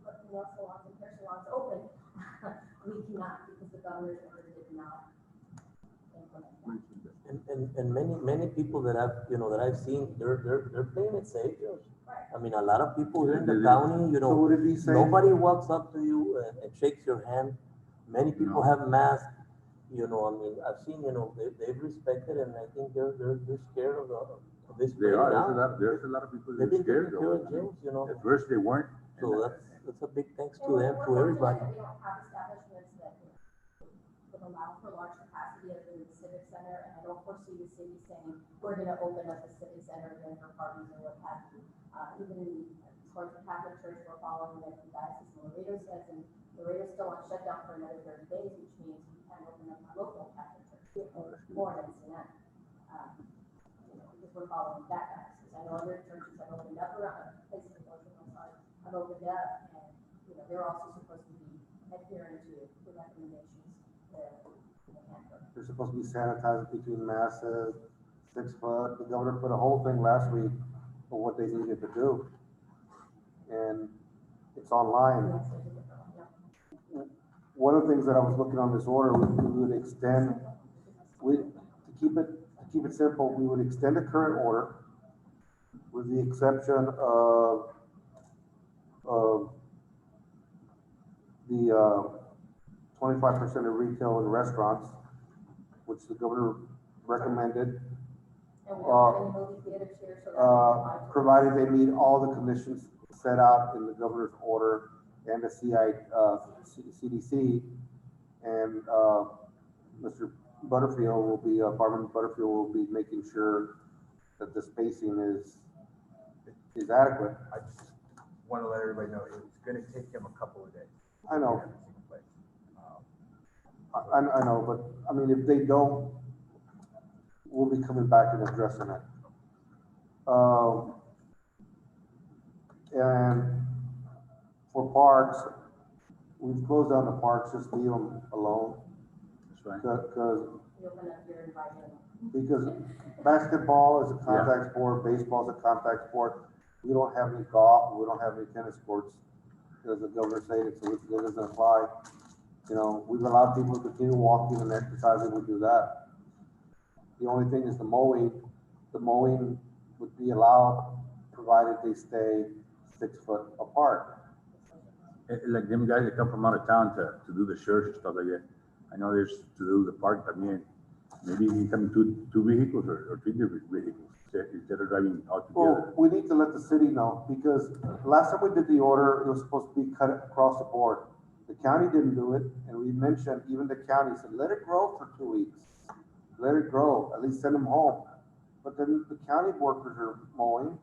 but nail salons and hair salons open, we cannot because the governor's order did not implement that. And many people that I've seen, they're playing it safe. I mean, a lot of people here in the county, So would it be safe? nobody walks up to you and shakes your hand. Many people No. have masks, I mean, I've seen, they've respected, and I think they're scared of this. They are, now. there's a lot of people They've that are been scared taking care of though. James, At first they weren't. so that's a big thanks to And them, we're to everybody. fortunate that we don't have establishments that would allow for large capacity other than the civic center, and I don't foresee the city saying, we're gonna open up the civic center again for parties or what have you. Even as far as the Catholic Church, we're following what the Diocese of Laredo says, and Laredo's still on shutdown for another 30 days, which means we can't open up our local Catholic Church, more than Siena. Because we're following that diocese. I know other churches have opened up around, places in Ocean, have opened up, and, they're also supposed to be adhering to the recommendations there in the handbook. They're supposed to be sanitized between masses, 6 foot. The governor put a whole thing last week for what they needed to do. And it's online. Yes, there's a different one, yeah. One of the things that I was looking on this order, we would extend, to keep it simple, we would extend the current order with the exception of the 25% of retail and restaurants, which the governor recommended, And we don't have any movie theaters here, so that's. provided they meet all the conditions set out in the governor's order and the CDC. And Mr. Butterfield will be, Barman Butterfield will be making sure that the spacing is adequate. I just want to let everybody know, it's gonna take him a couple of days. I know. to get everything in place. I know, but I mean, if they don't, we'll be coming back and addressing it. And for parks, we've closed down the parks, just leave them alone. That's right. Because You open up your environment. Because basketball is a contact sport, baseball is a contact sport. We don't have any golf, we don't have any tennis courts, because the governor stated, so it doesn't apply. We've allowed people to continue walking and exercising, we do that. The only thing is the mowing would be allowed, provided they stay 6 foot apart. Like them guys that come from out of town to do the shirts and stuff like that. I know there's to do the park, I mean, maybe you come two vehicles or 3 different vehicles instead of driving all together. Well, we need to let the city know, because last time we did the order, it was supposed to be cut across the board. The county didn't do it, and we mentioned, even the county said, let it grow for 2 weeks. Let it grow, at least send them home. But then the county workers are mowing,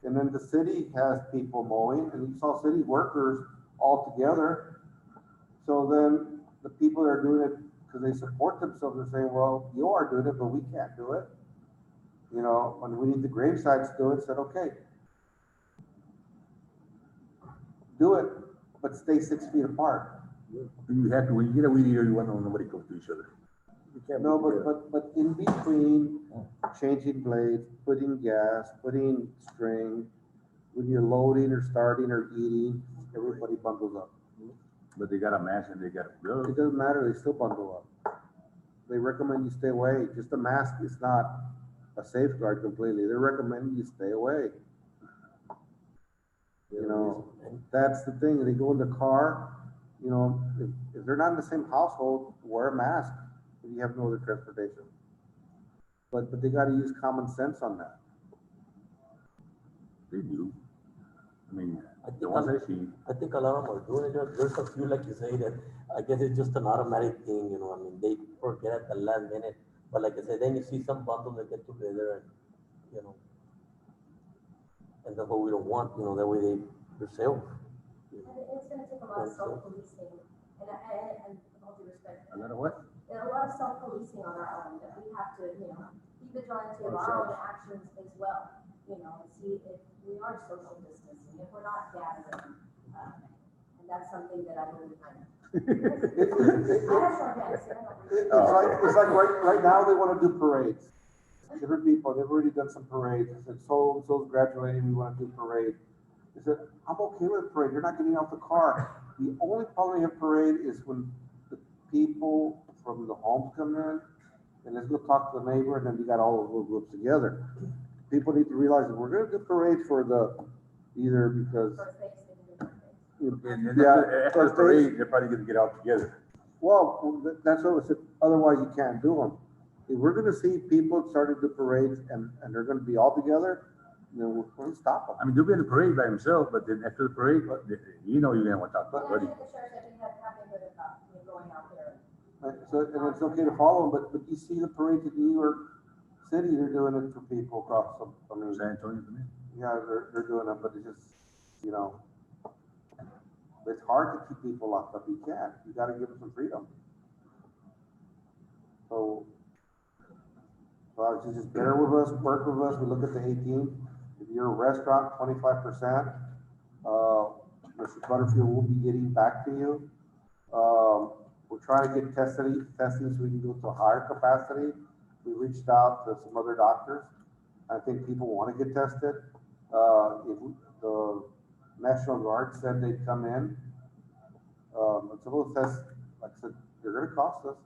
and then the city has people mowing, and you saw city workers all together. So then the people that are doing it because they support themselves are saying, well, you are doing it, but we can't do it. When we need the gravesites to do it, said, okay, do it, but stay 6 feet apart. You have to, when you get a weed eater, you want to know nobody close to each other. You can't No, be together. but in between changing blades, putting gas, putting string, when you're loading or starting or eating, everybody bundles up. But they got a mask and they got a glove. It doesn't matter, they still bundle up. They recommend you stay away, just a mask is not a safeguard completely, they recommend you stay away. You know, that's the thing, they go in the car, you know, if they're not in the same household, wear a mask if you have no other transportation. But they gotta use common sense on that. They do. I mean, I think the ones I see, I think a lot of them are doing it. There's a few, like you say, that I guess it's just an automatic thing, you know, I mean, they forget at the last minute. But like I said, then you see some bundles that get together and, you know, and that's what we don't want, you know, that way they're safe. And it's gonna take a lot of self-policing, and with all due respect. a lot of what? And a lot of self-policing on our own, that we have to, you know, be vigilant of our own actions as well. You know, and see if we are social distancing, if we're not gathering, and that's something that I really kind of. I have short hands, so I don't really- It's like right now, they wanna do parades. Different people, they've already done some parades, they said, so-and-so's graduating, we wanna do parade. They said, I'm okay with a parade, you're not getting out the car. The only problem you have parade is when the people from the homes come in, and let's go talk to the neighbor, and then you got all those little groups together. People need to realize that we're gonna do parades for either because, Birthdays, they can do birthdays. And Yeah, after the parade, they're probably gonna get out together. well, that's what I said, otherwise you can't do them. If we're gonna see people starting to parades and they're gonna be all together, then we're gonna stop them. I mean, they'll be in the parade by himself, but then after the parade, you know you're gonna want to talk to And buddy. actually, the sheriff said he had nothing good about, you know, going out there. So, and it's okay to follow them, but you see the parades in New York City, they're doing it for people across, I mean, San Antonio, for me. yeah, they're doing it, but it's just, you know, it's hard to keep people locked up, you can't, you gotta give them some freedom. So, just bear with us, work with us, we look at the 18th, if you're a restaurant, 25%, Mr. Butterfield will be getting back to you. We're trying to get testing so we can go to a higher capacity. We reached out to some other doctors. I think people want to get tested. The National Guard said they'd come in. It's a little test, like I said, they're gonna cost us,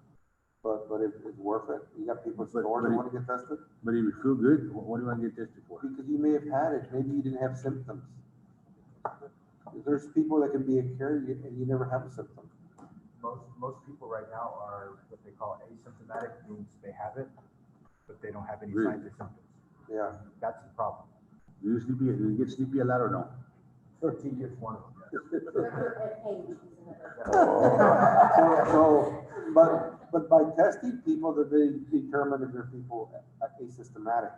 but it's worth it. You got people at the store that want to get tested. But if you feel good, what do you want to get tested for? Because you may have had it, maybe you didn't have symptoms. There's people that can be a carrier and you never have a symptom. Most people right now are what they call asymptomatic, means they have it, but they don't have any Really? signs or symptoms. Yeah. That's the problem. Do you get sleepy a lot or no? 13 years, one of them, yes. At age, he's another. So, but by testing people, that they determine if they're people asymptomatic.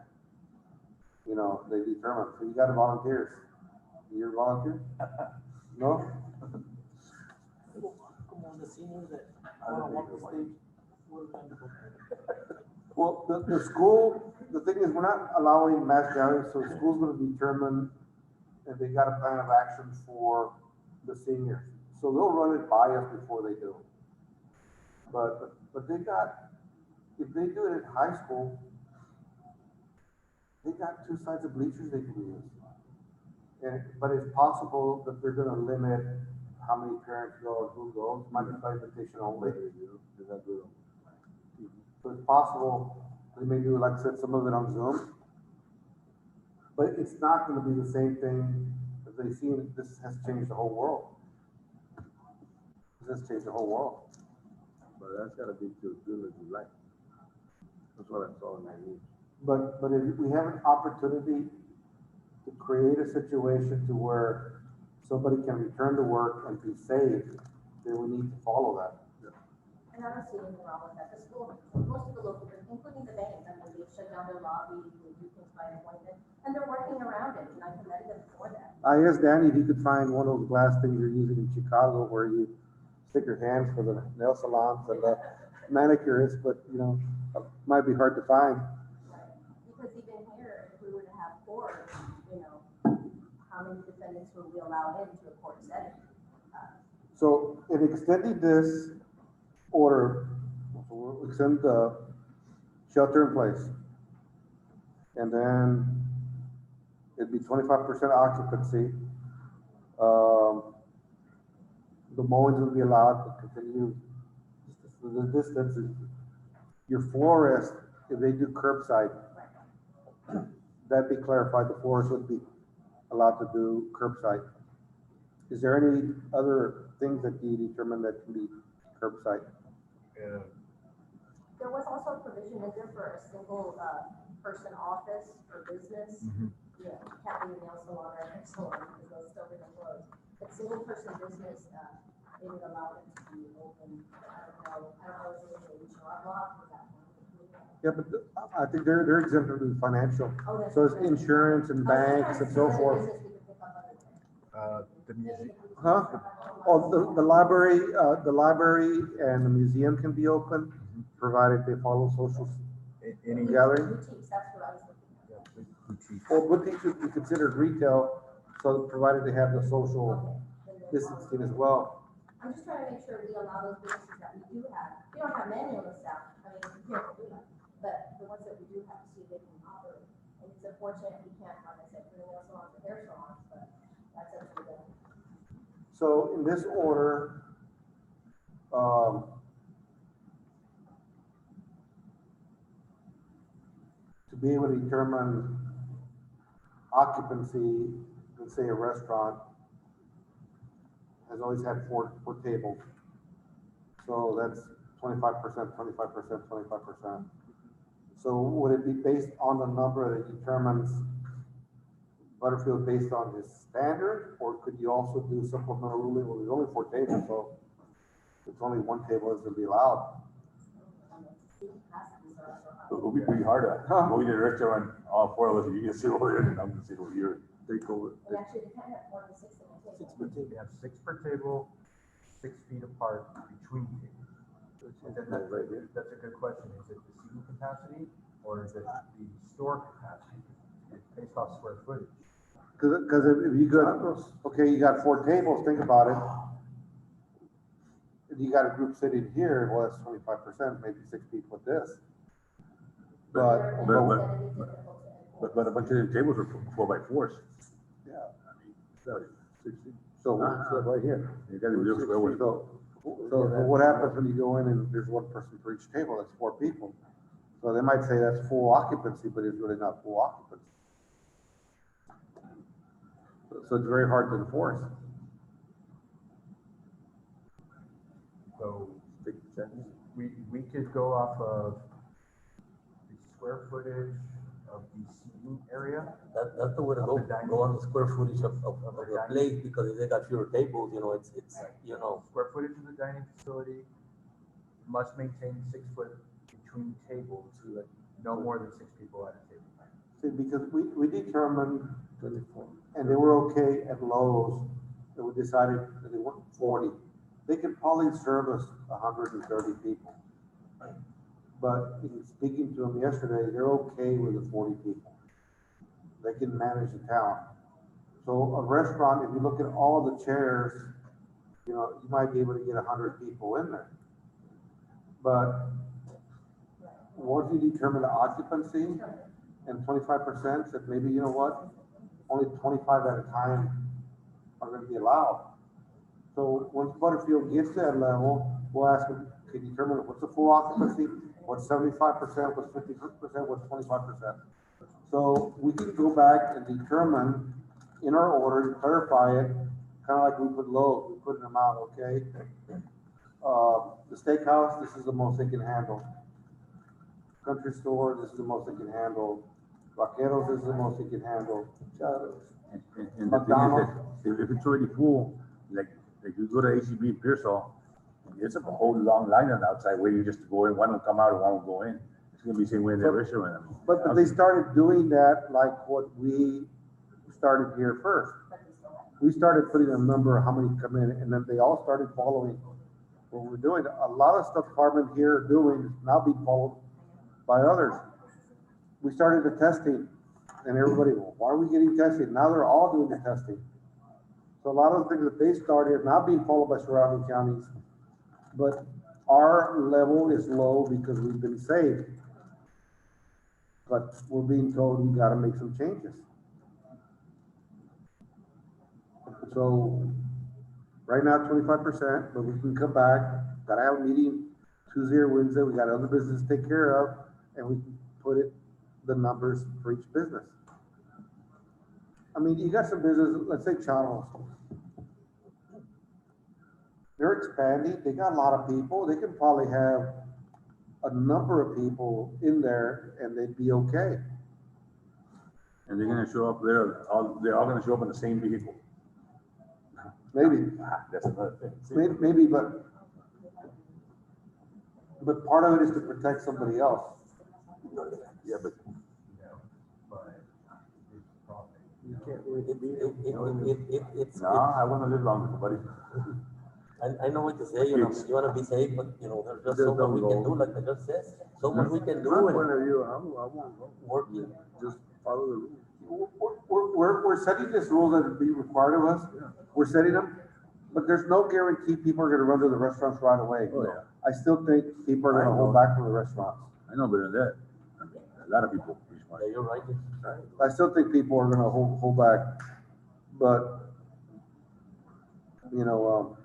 You know, they determine, so you got volunteers. You're a volunteer? No? Come on, the seniors that wanna walk the stage. We're going to go. Well, the school, the thing is, we're not allowing mass gatherings, so the school's gonna determine if they got a plan of action for the seniors. So they'll run it by us before they do. But they got, if they do it at high school, they got two sides of bleachers they can use. But it's possible that they're gonna limit how many parents go and who goes, might be by invitation only. So it's possible they may do, like I said, some of it on Zoom. But it's not gonna be the same thing as they see, this has changed the whole world. This has changed the whole world. But that's gotta be to June or July. That's what I saw in that news. But if we have an opportunity to create a situation to where somebody can return to work and be safe, then we need to follow that. And I don't see anything wrong with that. The school, most of the local, including the banks, I mean, they've shut down their lobby, they do things by appointment, and they're working around it, and I commend them for that. I asked Danny if he could find one of those glass things you're using in Chicago where you stick your hands for the nail salons and the manicurists, but you know, it might be hard to find. Right. Because even here, if we were to have court, you know, how many defendants would we allow into a court setting? So in extending this order, we'll extend the shelter in place. And then it'd be 25% occupancy. the mowings will be allowed to continue. The distance is, your florist, if they do curbside, that'd be clarified, the florist would be allowed to do curbside. Is there any other things that you determine that can be curbside? There was also a provision in there for a single, person office or business. You know, can't be a nail salon or hair salon because those still remain closed. But single person business, they would allow them to be open. I don't know if it was a HR block or that one. Yeah, but I think they're exempt from the financial, Oh, that's so it's correct. insurance and banks and so forth. The music, Huh? Oh, the library and the museum can be open, provided they follow social any, gathering. Boutiques, that's what I was looking at. boutique. Well, boutiques would be considered retail, so provided they have the social distancing as well. I'm just trying to make sure we allow those businesses that we do have. We don't have many on the staff, I mean, we can't do that. But the ones that we do have, see if they can operate. And it's unfortunate we can't, like I said, bring nail salons or hair salons, but that's up to them. So in this order, to be able to determine occupancy, let's say a restaurant has always had four tables. So that's 25%, 25%, 25%. So would it be based on the number that determines Butterfield based on his standard, or could you also do supplemental ruling, well, there's only 4 tables, so it's only 1 table is to be allowed? It would be pretty hard to go to the restaurant, all 4 of us, you can sit over there and I'm gonna sit over here. Take over. And actually, they can't have more than 6 in a table. We have 6 per table, 6 feet apart between tables. And then that's a good question. Is it the seating capacity or is it the store capacity? It's based off square footage. Because if you got, okay, you got 4 tables, think about it. If you got a group sitting here, well, that's 25%, maybe 6 people at this. But, But a bunch of the tables are 4x4s. yeah, So, so right here. you gotta be real square with it. So what happens when you go in and there's 1 person for each table, that's 4 people. So they might say that's full occupancy, but it's really not full occupancy. So it's very hard to enforce. So we could go off of the square footage of the seating area. That's the way to go, go on the square footage of the place, because if they got fewer tables, you know, it's, you know. Square footage of the dining facility must maintain 6 foot between tables, no more than 6 people at a table. See, because we determined, and they were okay at Lowe's, that we decided that they want 40. They could probably service 130 people. But in speaking to them yesterday, they're okay with the 40 people. They can manage the town. So a restaurant, if you look at all the chairs, you know, you might be able to get 100 people in there. But once you determine the occupancy and 25%, that maybe, you know what, only 25 at a time are gonna be allowed. So once Butterfield gets to that level, we'll ask them, can you determine what's the full occupancy, what's 75%, what's 50%, what's 25%. So we can go back and determine in our order, clarify it, kind of like we put Lowe's, we put them out, okay? The steakhouse, this is the most they can handle. Country store, this is the most they can handle. Vaqueros, this is the most they can handle. And the thing is that if it's already full, like you go to HEB in Pearsall, it's a whole long line on the outside waiting just to go in. One will come out and one will go in. It's gonna be the same way in the restaurant. I mean, But they started doing that like what we started here first. We started putting a number of how many come in, and then they all started following what we're doing. A lot of stuff Carmen here are doing is now being followed by others. We started the testing, and everybody, well, why are we getting tested? Now they're all doing the testing. So a lot of the things that they started are now being followed by surrounding counties. But our level is low because we've been saved. But we're being told we gotta make some changes. So Right now, 25%, but we can come back, gotta have a meeting Tuesday or Wednesday, we got other business to take care of, and we can put it, the numbers for each business. I mean, you got some business, let's say Chano's. They're expanding, they got a lot of people, they can probably have a number of people in there and they'd be okay. And they're gonna show up, they're all gonna show up in the same vehicle. Maybe, That's another thing. maybe, but part of it is to protect somebody else. Yeah, but you know, but it's probably. You can't really be. It's, no, I wanna live longer, buddy. I know what to say, you know, you wanna be safe, but, you know, there's just so Just much don't we can go. do, like the judge says, so much we can do My point and of view, I won't go. working. Just follow the rules. We're setting this rule that would be required of us, we're setting them, but there's no guarantee people are gonna run to the restaurants right away. Oh, yeah. I still think people are gonna hold back from the restaurants. I know better than that. A lot of people respond. Yeah, you're right. I still think people are gonna hold back, but, you know,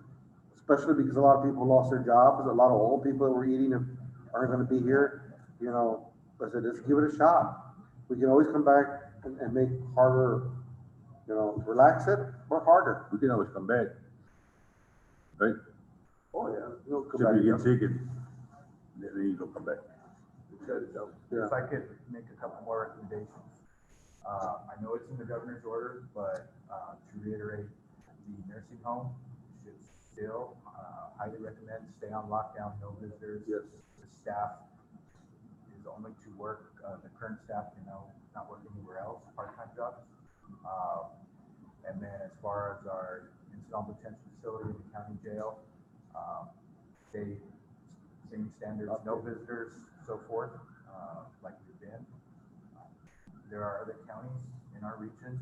especially because a lot of people lost their jobs, a lot of old people that were eating and aren't gonna be here, you know, I said, let's give it a shot. We can always come back and make harder, you know, relax it or harder. We can always come back. Right? Oh, yeah. We'll come If you back. get sick, then you don't come back. Shut it down. Yeah. If I could make a couple more recommendations. I know it's in the governor's order, but, to reiterate, the nursing home should still, highly recommend stay on lockdown, no visitors. Yes. The staff is only to work, the current staff, you know, not work anywhere else, part-time jobs. And then as far as our installed detention facility in the county jail, they, same standards, no visitors, so forth, like we've been. There are other counties in our region,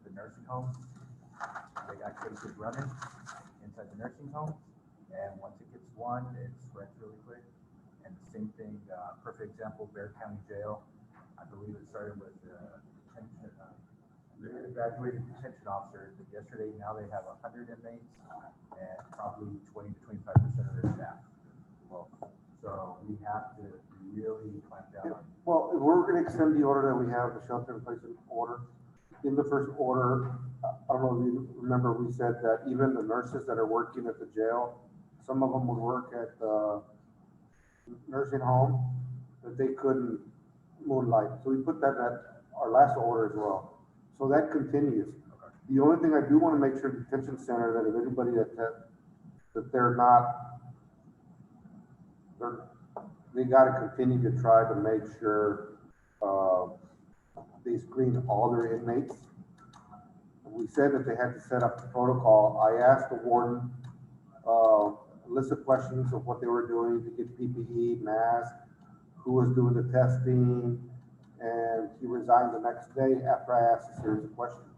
the nursing homes, they got cases running inside the nursing home. And once it gets one, it spreads really quick. And the same thing, perfect example, Bear County Jail. I believe it started with, detention, graduated detention officers, but yesterday, now they have 100 inmates and probably 20 to 25% of their staff. So we have to really clamp down on. Well, if we're gonna extend the order that we have, the shelter in place order, in the first order, I don't know if you remember, we said that even the nurses that are working at the jail, some of them would work at the nursing home, that they couldn't moonlight. So we put that at our last order as well. So that continues. The only thing I do wanna make sure detention center, that if anybody that they're not, they gotta continue to try to make sure, they screen all their inmates. We said that they had to set up the protocol. I asked the warden, a list of questions of what they were doing to get PPE, mask, who was doing the testing, and he resigned the next day after I asked a series of questions.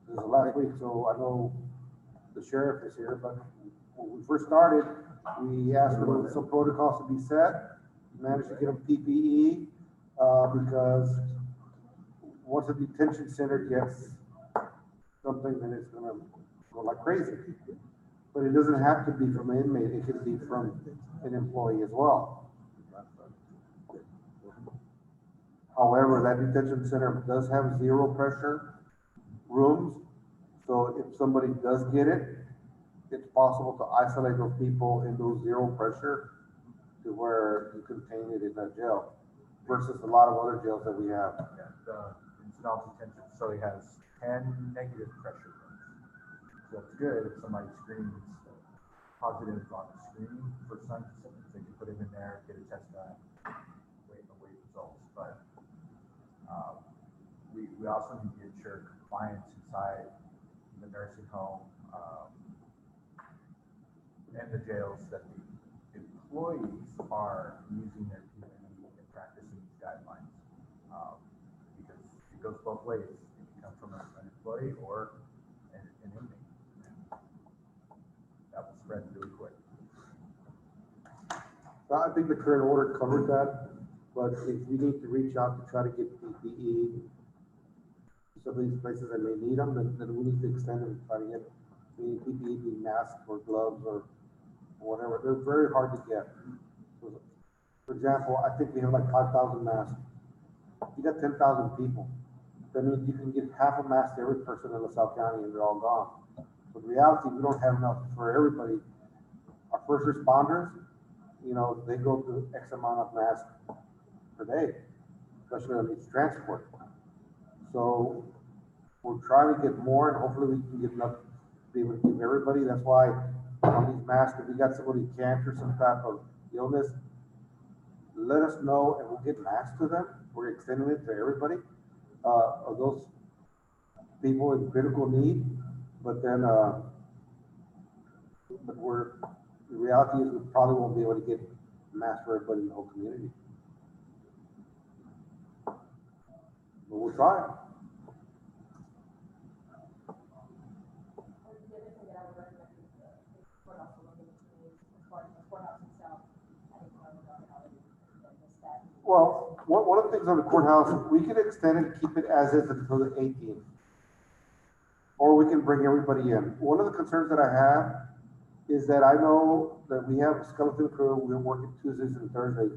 This was last week, so I know the sheriff is here, but when we first started, we asked for some protocols to be set, managed to get them PPE, because once a detention center gets something, then it's gonna go like crazy. But it doesn't have to be from an inmate, it could be from an employee as well. However, that detention center does have zero pressure rooms, so if somebody does get it, it's possible to isolate those people in those zero pressure to where you contain it in that jail versus a lot of other jails that we have. Yeah, the installed detention facility has 10 negative pressure rooms. So it's good if somebody screens positive on the screen for some, they can put it in there, get a test done, await results. But we also need to ensure compliance inside the nursing home and the jails, that the employees are using their PPE and practicing these guidelines. Because it goes both ways. It can come from an employee or an inmate. And that will spread really quick. So I think the current order covered that, but if we need to reach out to try to get PPE, some of these places that may need them, then we need to extend them and try to get meaning PPE, being masks or gloves or whatever, they're very hard to get. For example, I think we have like 5,000 masks. You got 10,000 people. That means you can get half a mask to every person in LaSalle County and they're all gone. But in reality, we don't have enough for everybody. Our first responders, you know, they go through X amount of masks per day, especially on each transport. So we're trying to get more and hopefully we can get enough to be able to give everybody. That's why on these masks, if we got somebody cancer, some type of illness, let us know and we'll get masks to them. We're extending it to everybody, of those people in critical need. But then, but the reality is we probably won't be able to get masks for everybody in the whole community. But we'll try. The other thing that I would recommend is the courthouse will look into is, as far as the courthouse itself, I think one of the staff. Well, one of the things on the courthouse, we can extend it, keep it as is until the 18th. Or we can bring everybody in. One of the concerns that I have is that I know that we have a skeleton crew, we're working Tuesdays and Thursdays.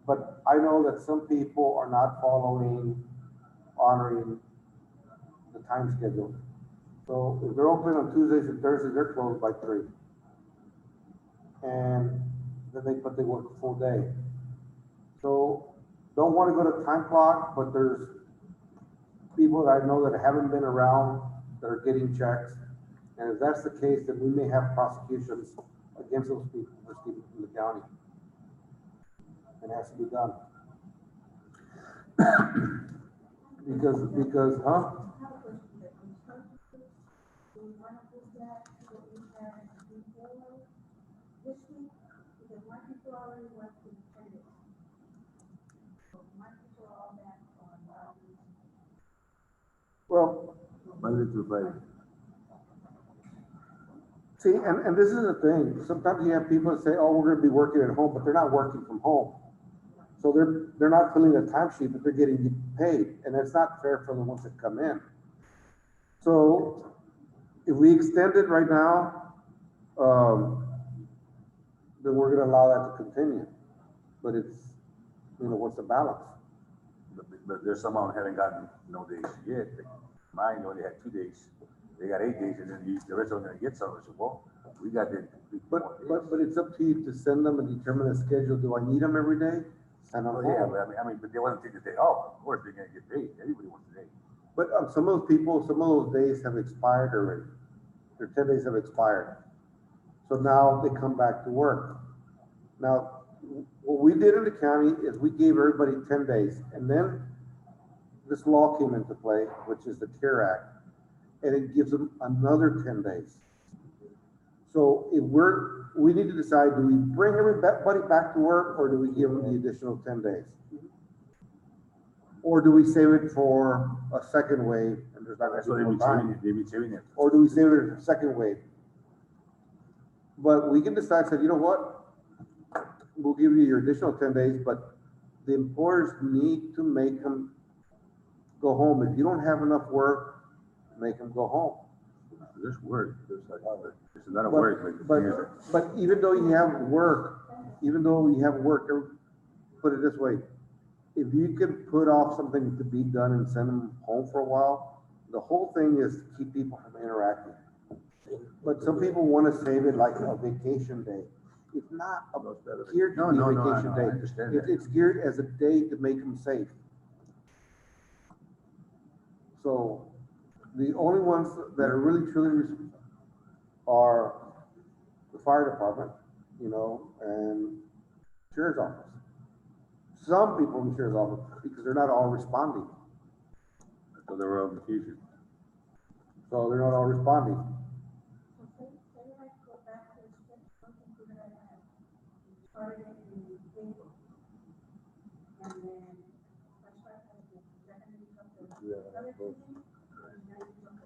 But I know that some people are not honoring the time schedule. So if they're open on Tuesdays and Thursdays, they're closed by 3. And then they work a full day. So don't want to go to time clock, but there's people that I know that haven't been around that are getting checks. And if that's the case, then we may have prosecutions against those people for stealing from the county. It has to be done. because, huh? Well, Monday through Friday. see, and this is the thing. Sometimes you have people that say, oh, we're gonna be working at home, but they're not working from home. So they're not filling a timesheet, but they're getting paid, and that's not fair for the ones that come in. So if we extend it right now, then we're gonna allow that to continue. But it's, you know, what's the balance? But there's some of them haven't gotten no days yet. Mine only had 2 days. They got 8 days and then the rest of them are gonna get some. I said, well, we got the. But it's up to you to send them and determine the schedule. Do I need them every day? And I'm Yeah, but I mean, but they want to take the day off. Of course, they're gonna get paid. Everybody wants a day. But some of those people, some of those days have expired already. Their 10 days have expired. So now they come back to work. Now, what we did in the county is we gave everybody 10 days. And then this law came into play, which is the CARE Act. And it gives them another 10 days. So if we need to decide, do we bring everybody back to work or do we give them the additional 10 days? Or do we save it for a second wave and there's not That's gonna what be more time? they've been saving it. Or do we save it for a second wave? But we can decide, say, you know what? We'll give you your additional 10 days, but the employers need to make them go home. If you don't have enough work, make them go home. There's work. There's a lot of work. But even though you have work, put it this way, if you can put off something to be done and send them home for a while, the whole thing is to keep people from interacting. But some people want to save it like a vacation day. It's not geared to be a vacation I day. understand that. It's geared as a day to make them safe. So the only ones that are really truly are the fire department, you know, and sheriff's office. Some people in the sheriff's office, because they're not all responding. So they were on vacation. So they're not all responding.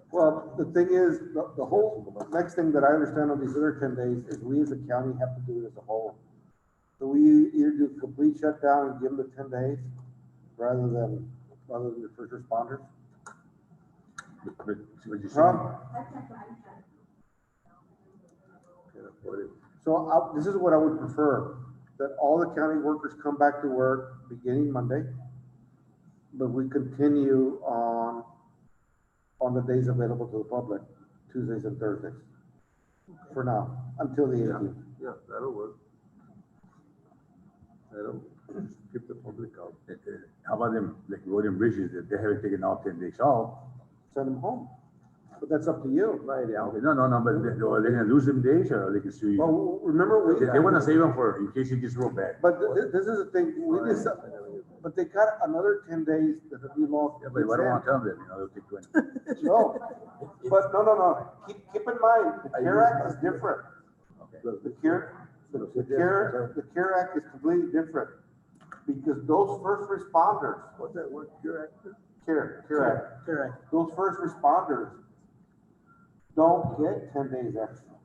Well, the thing is, the whole next thing that I understand on these other 10 days is we as a county have to do it as a whole. So we either do complete shutdown and give them the 10 days rather than the first responders. But you're saying, Huh? Can't afford it. So this is what I would prefer, that all the county workers come back to work beginning Monday, but we continue on the days available to the public, Tuesdays and Thursdays. For now, until the 18th. Yeah, that'll work. That'll keep the public out. How about them, like road and bridges, that they haven't taken all 10 days off? Send them home. But that's up to you. Okay, no, but are they gonna lose them days or they can sue you? Well, remember, They wanna save them for, in case it gets real bad. but this is the thing, but they got another 10 days that the new law. Yeah, but I don't wanna tell them, they'll take 20. No, but no, keep in mind, the CARE Act is different. Okay. The CARE Act is completely different, because those first responders, What's that word, CARE Act? CARE Act, those first responders don't get 10 days extra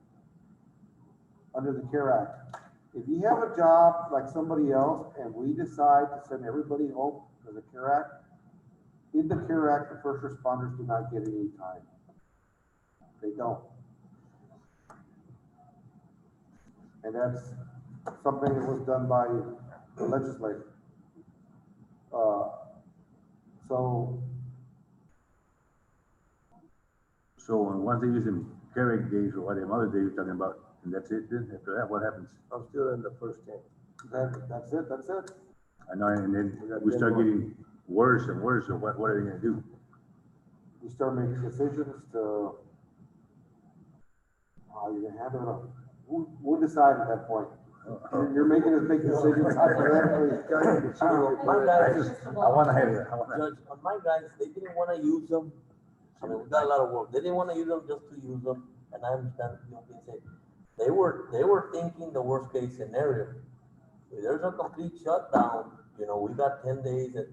under the CARE Act. If you have a job like somebody else and we decide to send everybody home to the CARE Act, in the CARE Act, the first responders do not get any time. They don't. And that's something that was done by the legislature. So once they use them carry days or whatever other days you're talking about, and that's it, then after that, what happens? I'm still in the first 10. That's it. I know, and then we start getting worse and worse, so what are they gonna do? We start making decisions to how you're gonna handle it. We'll decide at that point. You're making us make decisions hypothetically. My guys, I wanna have it, Judge, on my guys, they didn't wanna use them. I mean, we got a lot of work. They didn't wanna use them just to use them, and I understand, being said. They were thinking the worst case scenario. If there's a complete shutdown, we got 10 days that,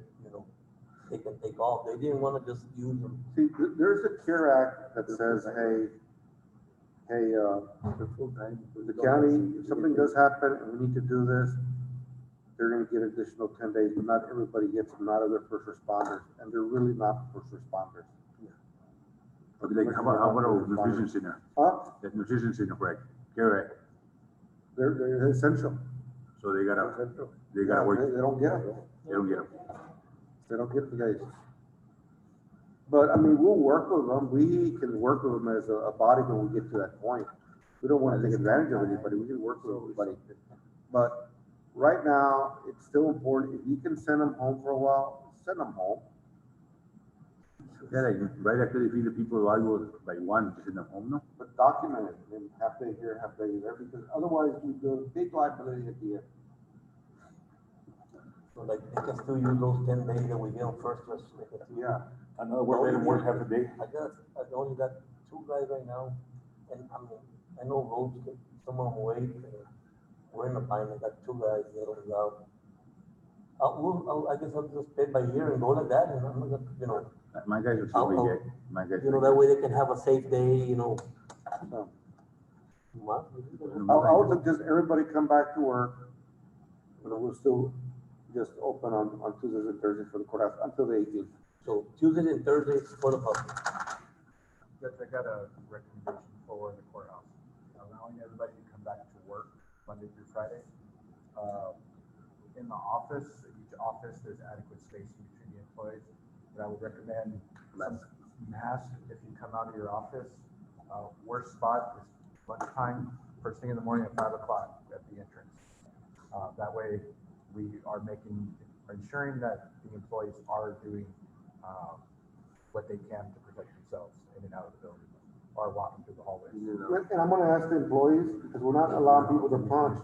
they can take off. They didn't wanna just use them. See, there's a CARE Act that says, hey, The full time. the county, if something does happen and we need to do this, they're gonna get additional 10 days, but not everybody gets them, not other first responders, and they're really not first responders. Okay, like, how about a nutrition center? That nutrition center, correct, correct, They're essential. so they gotta Yeah, work, They don't get them. they don't get them. They don't get the days. But I mean, we'll work with them. We can work with them as a body when we get to that point. We don't want to take advantage of anybody. We can work with everybody. But right now, it's still important. If you can send them home for a while, send them home. Yeah, like, right after they feed the people, I go by one, to send them home, no? But document it, and half day here, half day there, because otherwise we build big liability at the end. So like, they can still use those 10 days that we give them first. Yeah. Another work, let them work half a day. I only got 2 guys right now, and I know roads, some of them wait, we're in a bind, I got 2 guys that only out. I guess I'll just pay by year and go like that, and I'm not gonna, My guys are still yet, my guys. that way they can have a safe day, So, Well, I would suggest everybody come back to work, but we'll still just open on Tuesdays and Thursdays for the courthouse until the 18th. So Tuesdays and Thursdays for the public. Judge, I got a recommendation for the courthouse, allowing everybody to come back to work Monday through Friday. In the office, each office, there's adequate spacing between the employees, but I would recommend some masks if you come out of your office. Worst spot is lunchtime, first thing in the morning at 5 o'clock at the entrance. That way, we are ensuring that the employees are doing what they can to protect themselves in and out of the building, or walking through the hallways. And I'm gonna ask the employees, because we're not allowing people to punch.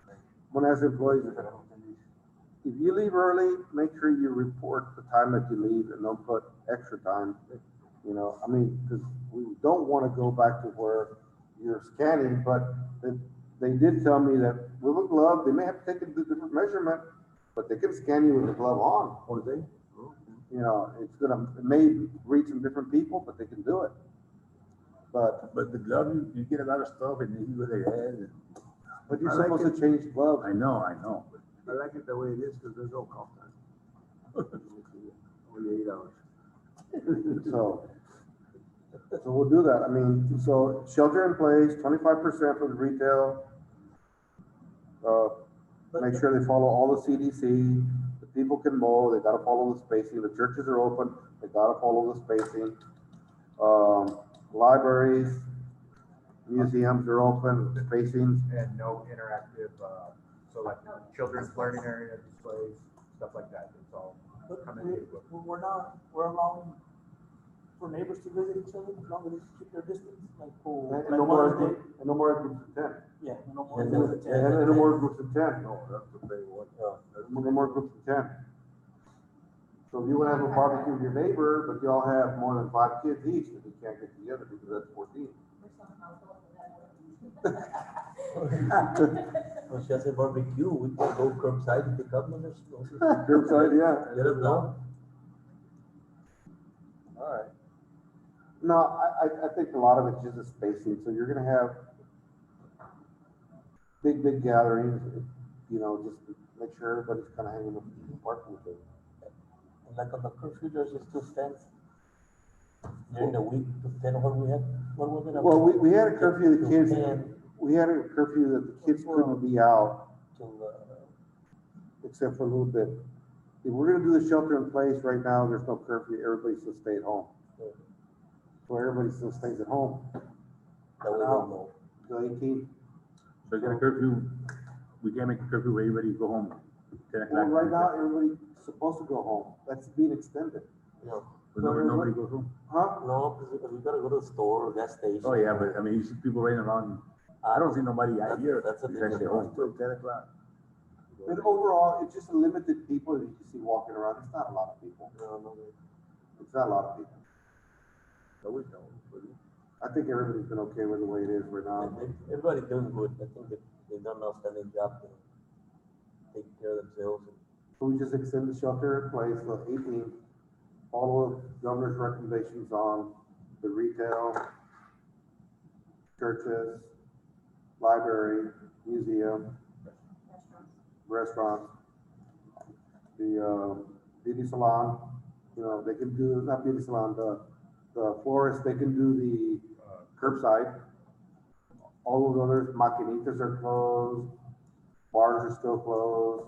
I'm gonna ask the employees, if you leave early, make sure you report the time that you leave and don't put extra time. Because we don't wanna go back to where you're scanning, but they did tell me that with a glove, they may have to take a different measurement, but they can scan you with the glove on. Oh, they? It may reach some different people, but they can do it. But the glove, you get a lot of stuff and then you go ahead. you're I like supposed to change gloves. I know. I like it the way it is, because there's no call time. Only 8 hours. So, So we'll do that. I mean, so shelter in place, 25% for the retail. Make sure they follow all the CDC. The people can mow, they gotta follow the spacing. The churches are open, they gotta follow the spacing. Libraries, museums are open, spacing. And no interactive, so like children's learning area displays, stuff like that, it's all But come in. we're allowing for neighbors to visit each other, as long as they keep their distance, like, And like no more, Mother's Day. and no more groups of 10. Yeah, no more. And than 10. no more groups of 10. No, that's the thing, what, No more groups of 10. So if you wanna have a barbecue with your neighbor, but y'all have more than 5 kids each, then you can't get together because that's 14. When she has a barbecue, we can go curbside and pick up members. Curbside, yeah. Let us know. all right. No, I think a lot of it's just the spacing, so you're gonna have big gatherings, you know, just to make sure everybody's kind of hanging apart from each other. And like on the curfew, there's just 2 stands. During the week, to 10, what we had, what was it? Well, we had a curfew, the kids, 10 we had a curfew that the kids couldn't be out to, except for a little bit. If we're gonna do the shelter in place right now, there's no curfew, everybody still stay at home. So everybody still stays at home that we don't know. till 18. So you got a curfew, we can't make a curfew where everybody go home 10 Well, o'clock. right now, everybody's supposed to go home, that's being extended. No, But nobody goes home. Huh? no, because we gotta go to the store or gas station. Oh, yeah, but I mean, you see people running around, I don't see nobody out here. That's a They stay home. Till 10 o'clock. But overall, it's just a limited people that you see walking around, it's not a lot of people, No. it's not a lot of people. No, we don't. I think everybody's been okay with the way it is right now. Everybody's doing good. I think they've done an outstanding job to take care of themselves. So we just extend the shelter in place till 18, follow the governor's recommendations on the retail, churches, library, museum, restaurants, the beauty salon, you know, they can do, not beauty salon, the florist, they can do the curbside. All those others, maquinitas are closed, bars are still closed,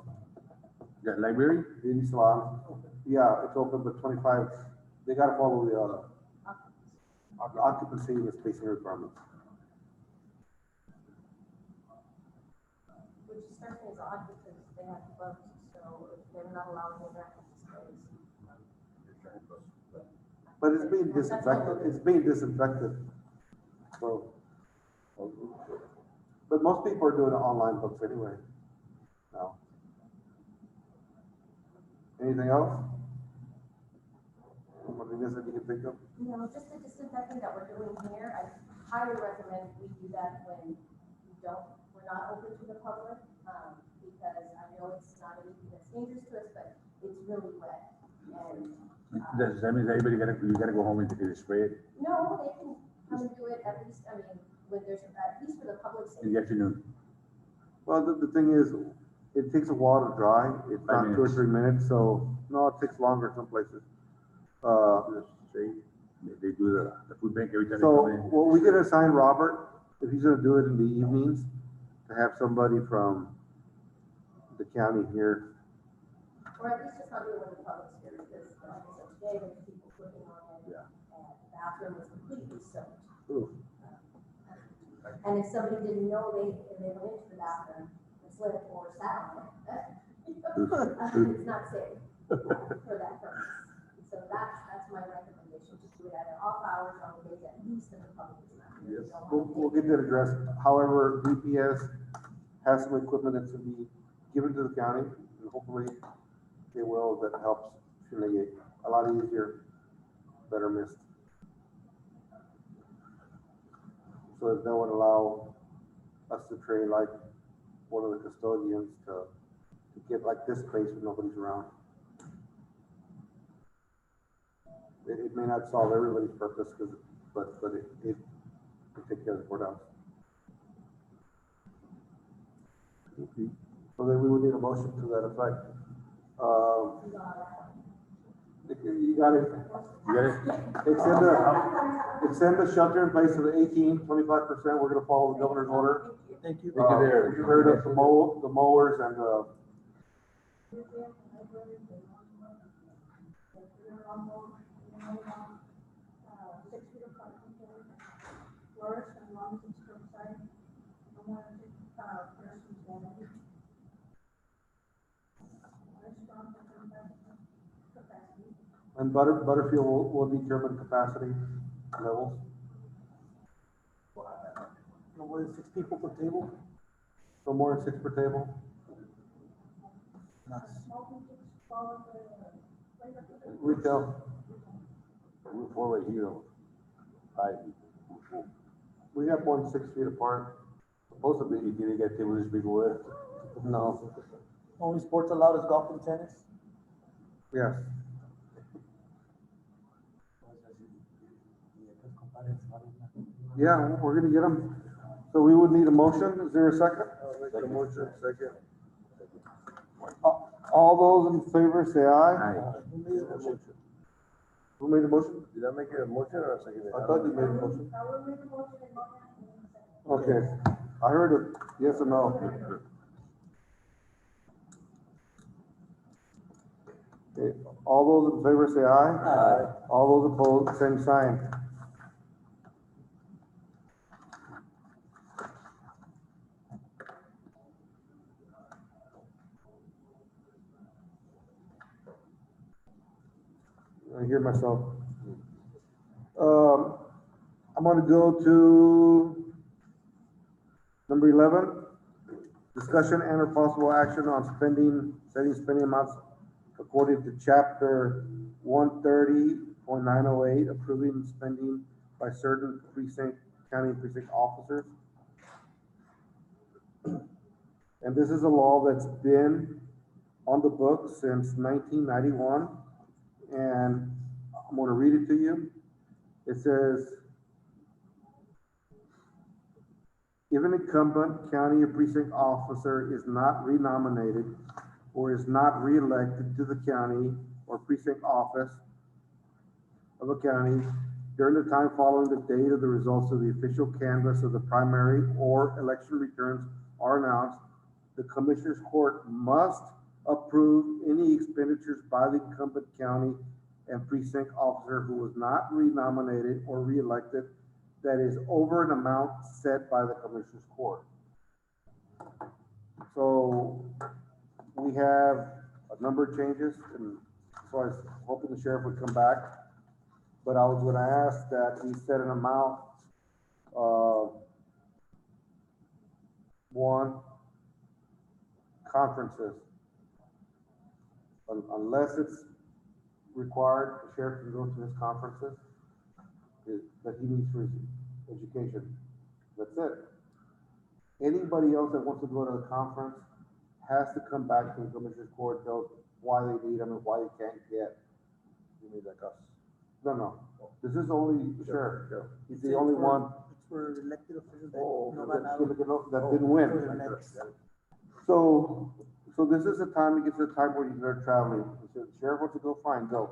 Yeah, library? beauty salon, yeah, it's open, but 25, they gotta follow the occupancy and the spacing requirements. Which strikes me as odd because they have bugs, so if they're not allowed interactive displays. But it's being disinfected, so. But most people are doing online books anyway, now. Anything else? Something else that you can think of? You know, just the disinfecting that we're doing here, I highly recommend we do that when we're not open to the public, because I know it's not anything that's dangerous to us, but it's really wet. And, That means everybody you gotta go home and take a spray it no, they can come and do it at least, I mean, when there's, at least for the public in safety. the afternoon. Well, the thing is, it takes a while to dry, it's 5 not 2 or minutes. 3 minutes, so, no, it takes longer some places. They do the food bank every time they So, come in. well, we can assign Robert, if he's gonna do it in the evenings, to have somebody from the county here. Or at least just not do it when the public's here, because like I said, today, there were people clicking on it. Yeah. And the bathroom was completely soaked. Ooh. And if somebody didn't know they went into the bathroom and slipped or sat on it, it's not safe for that purpose. And so that's my recommendation, to do it at off hours on the days at least that the public is not here. Yes. We'll get that addressed. However, DPS has some equipment that's to be given to the county, and hopefully they will, that helps fumigate. A lot easier, better mist. So that would allow us to train like one of the custodians to get like this space when nobody's around. It may not solve everybody's purpose, but it take care of the courthouse. So then we would need a motion to that effect. You got it. You got it? Extend the shelter in place to the 25%. We're gonna follow the governor's order. Thank you. Thank you there. You heard of the mowers and, Butterfield will determine capacity levels. No more than 6 people per table? No more than 6 per table. Retail, We're 4 right here. 5. we have more than 6 feet apart. Supposed to be, you can get table this big with. No, Only sports allowed is golf and tennis? yes. Yeah, we're gonna get them. So we would need a motion. Is there a second? Make a motion, second. All those in favor say aye. Aye. Who made the motion? Did I make a motion or a second? I thought you made a motion. Okay, I heard a yes or no. Okay, all those in favor say aye. Aye. All those opposed, same sign. I hear myself. I'm gonna go to number 11. Discussion and or possible action on setting spending amounts according to chapter 130.908, approving spending by certain county precinct officers. And this is a law that's been on the books since 1991. And I'm going to read it to you. It says, if an incumbent county or precinct officer is not renominated or is not reelected to the county or precinct office of a county during the time following the date of the results of the official canvass of the primary or election returns are announced, the Commissioners Court must approve any expenditures by the incumbent county and precinct officer who was not renominated or reelected that is over an amount set by the Commissioners Court. So we have a number of changes, and so I was hoping the sheriff would come back, but I was gonna ask that we set an amount of one, conferences. Unless it's required, the sheriff can go to his conferences that he needs for his education. That's it. Anybody else that wants to go to the conference has to come back to the Commissioners Court, tell us why they need them and why they can't get. You mean like us? No. This is only the sheriff. He's the only one It's for elected officials that didn't win. So this is a time, it gets to the time where they're traveling. If the sheriff wants to go, fine, go.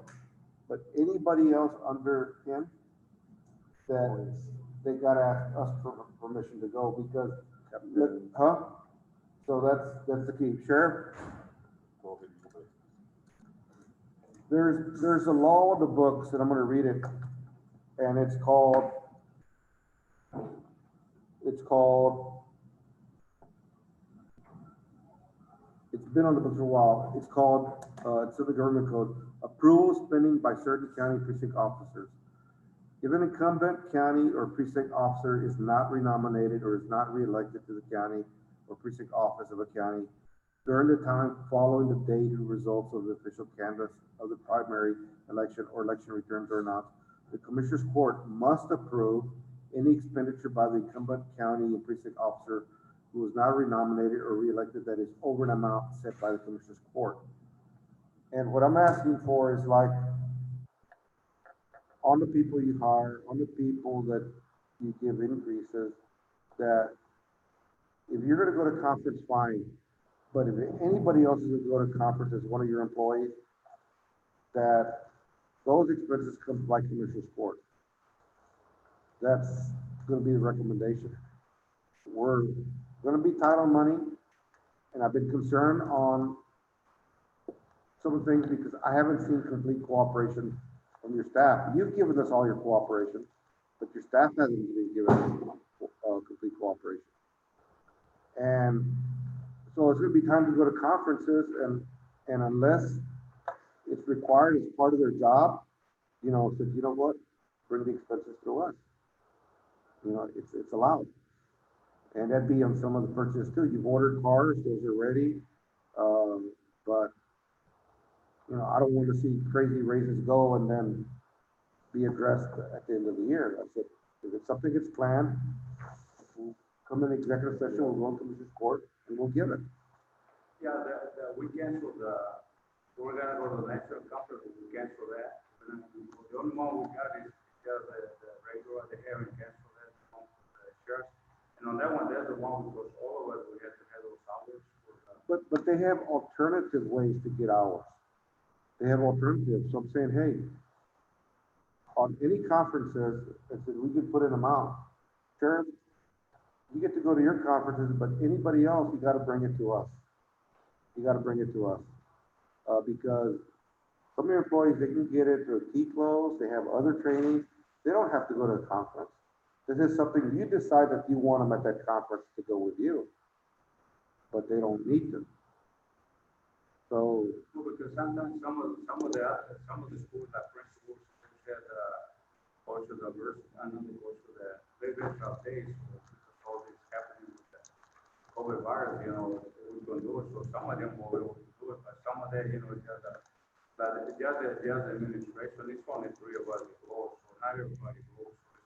But anybody else under him, that they gotta ask us for permission to go because, So that's the key. Sheriff? There's a law in the books, and I'm gonna read it, and it's called, it's been on the books for a while. It's called, it's in the government code, approval of spending by certain county precinct officers. If an incumbent county or precinct officer is not renominated or is not reelected to the county or precinct office of a county during the time following the date and results of the official canvass of the primary election or election returns are announced, the Commissioners Court must approve any expenditure by the incumbent county and precinct officer who is not renominated or reelected that is over an amount set by the Commissioners Court. And what I'm asking for is like, on the people you hire, on the people that you give increases, that if you're gonna go to conference, fine. But if anybody else is gonna go to conference as one of your employees, that those expenses come by Commissioner's Court. That's gonna be the recommendation. We're gonna be tight on money, and I've been concerned on some of the things because I haven't seen complete cooperation from your staff. You've given us all your cooperation, but your staff hasn't been given complete cooperation. And so it's gonna be time to go to conferences and unless it's required as part of their job, you know, said, you know what, bring the expenses through us. You know, it's allowed. And that'd be on some of the purchases too. You've ordered cars, those are ready. But, you know, I don't want to see crazy raises go and then be addressed at the end of the year. I said, if it's something that's planned, we'll come in executive session, we'll go to Commissioner's Court, and we'll give it. Yeah, we canceled we're gonna go to the national conference, we cancel that. And then the only one we got is just the regular, they haven't canceled that, the sheriff. And on that one, that's the one because all of us, we had to have those hours. But they have alternative ways to get hours. They have alternatives. So I'm saying, hey, on any conferences, I said, we can put an amount. Sheriff, you get to go to your conferences, but anybody else, you gotta bring it to us. You gotta bring it to us. Because some of your employees, they can get it through T-close, they have other trainings. They don't have to go to a conference. This is something you decide that you want them at that conference to go with you, but they don't need to. So. No, because sometimes some of the schools, like French schools, they had also the verse, and then also the regular days, because all this happening with the COVID virus, you know, we can do it. So some of them will be able to do it, but some of them, you know, just the administration, it's only 3 of us that go, so not everybody goes, so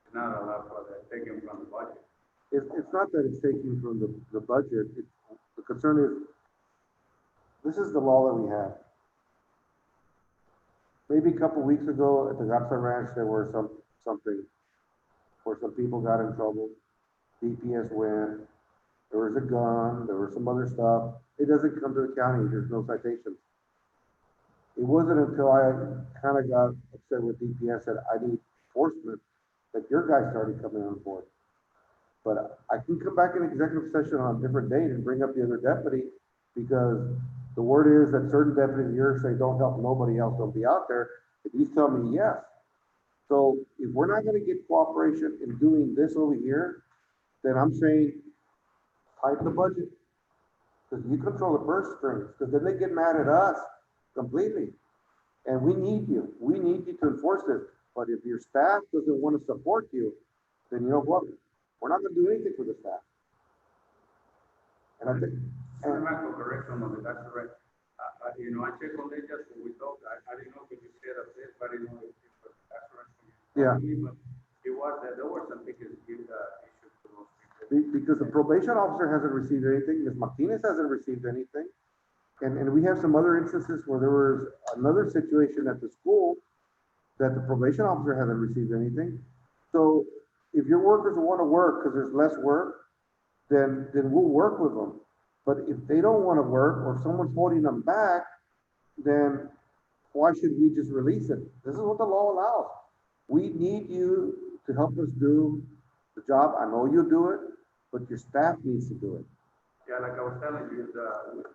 it's not a lot for that, taken from the budget. It's not that it's taking from the budget. The concern is, this is the law that we have. Maybe a couple weeks ago at the Garza Ranch, there were something where some people got in trouble. DPS went, there was a gun, there was some other stuff. It doesn't come to the county, there's no citations. It wasn't until I kind of got upset with DPS that I need enforcement that your guys started coming on board. But I can come back in executive session on a different date and bring up the other deputy because the word is that certain deputies here say, don't help nobody else, don't be out there. If he's telling me yes. So if we're not gonna get cooperation in doing this over here, then I'm saying tighten the budget. Because you control the purse strings, because then they get mad at us completely. And we need you to enforce this. But if your staff doesn't want to support you, then you know what? We're not gonna do anything for the staff. And I think. And my correction on the that's correct. You know, I checked on it just when we talked. I didn't know if you said of this, but I didn't know if it was that's correct. Yeah. But it was that there were some issues to those people. Because the probation officer hasn't received anything, Ms. Martinez hasn't received anything. And we have some other instances where there was another situation at the school that the probation officer hasn't received anything. So if your workers want to work because there's less work, then we'll work with them. But if they don't want to work or if someone's holding them back, then why should we just release it? This is what the law allows. We need you to help us do the job. I know you'll do it, but your staff needs to do it. Yeah, like I was telling you,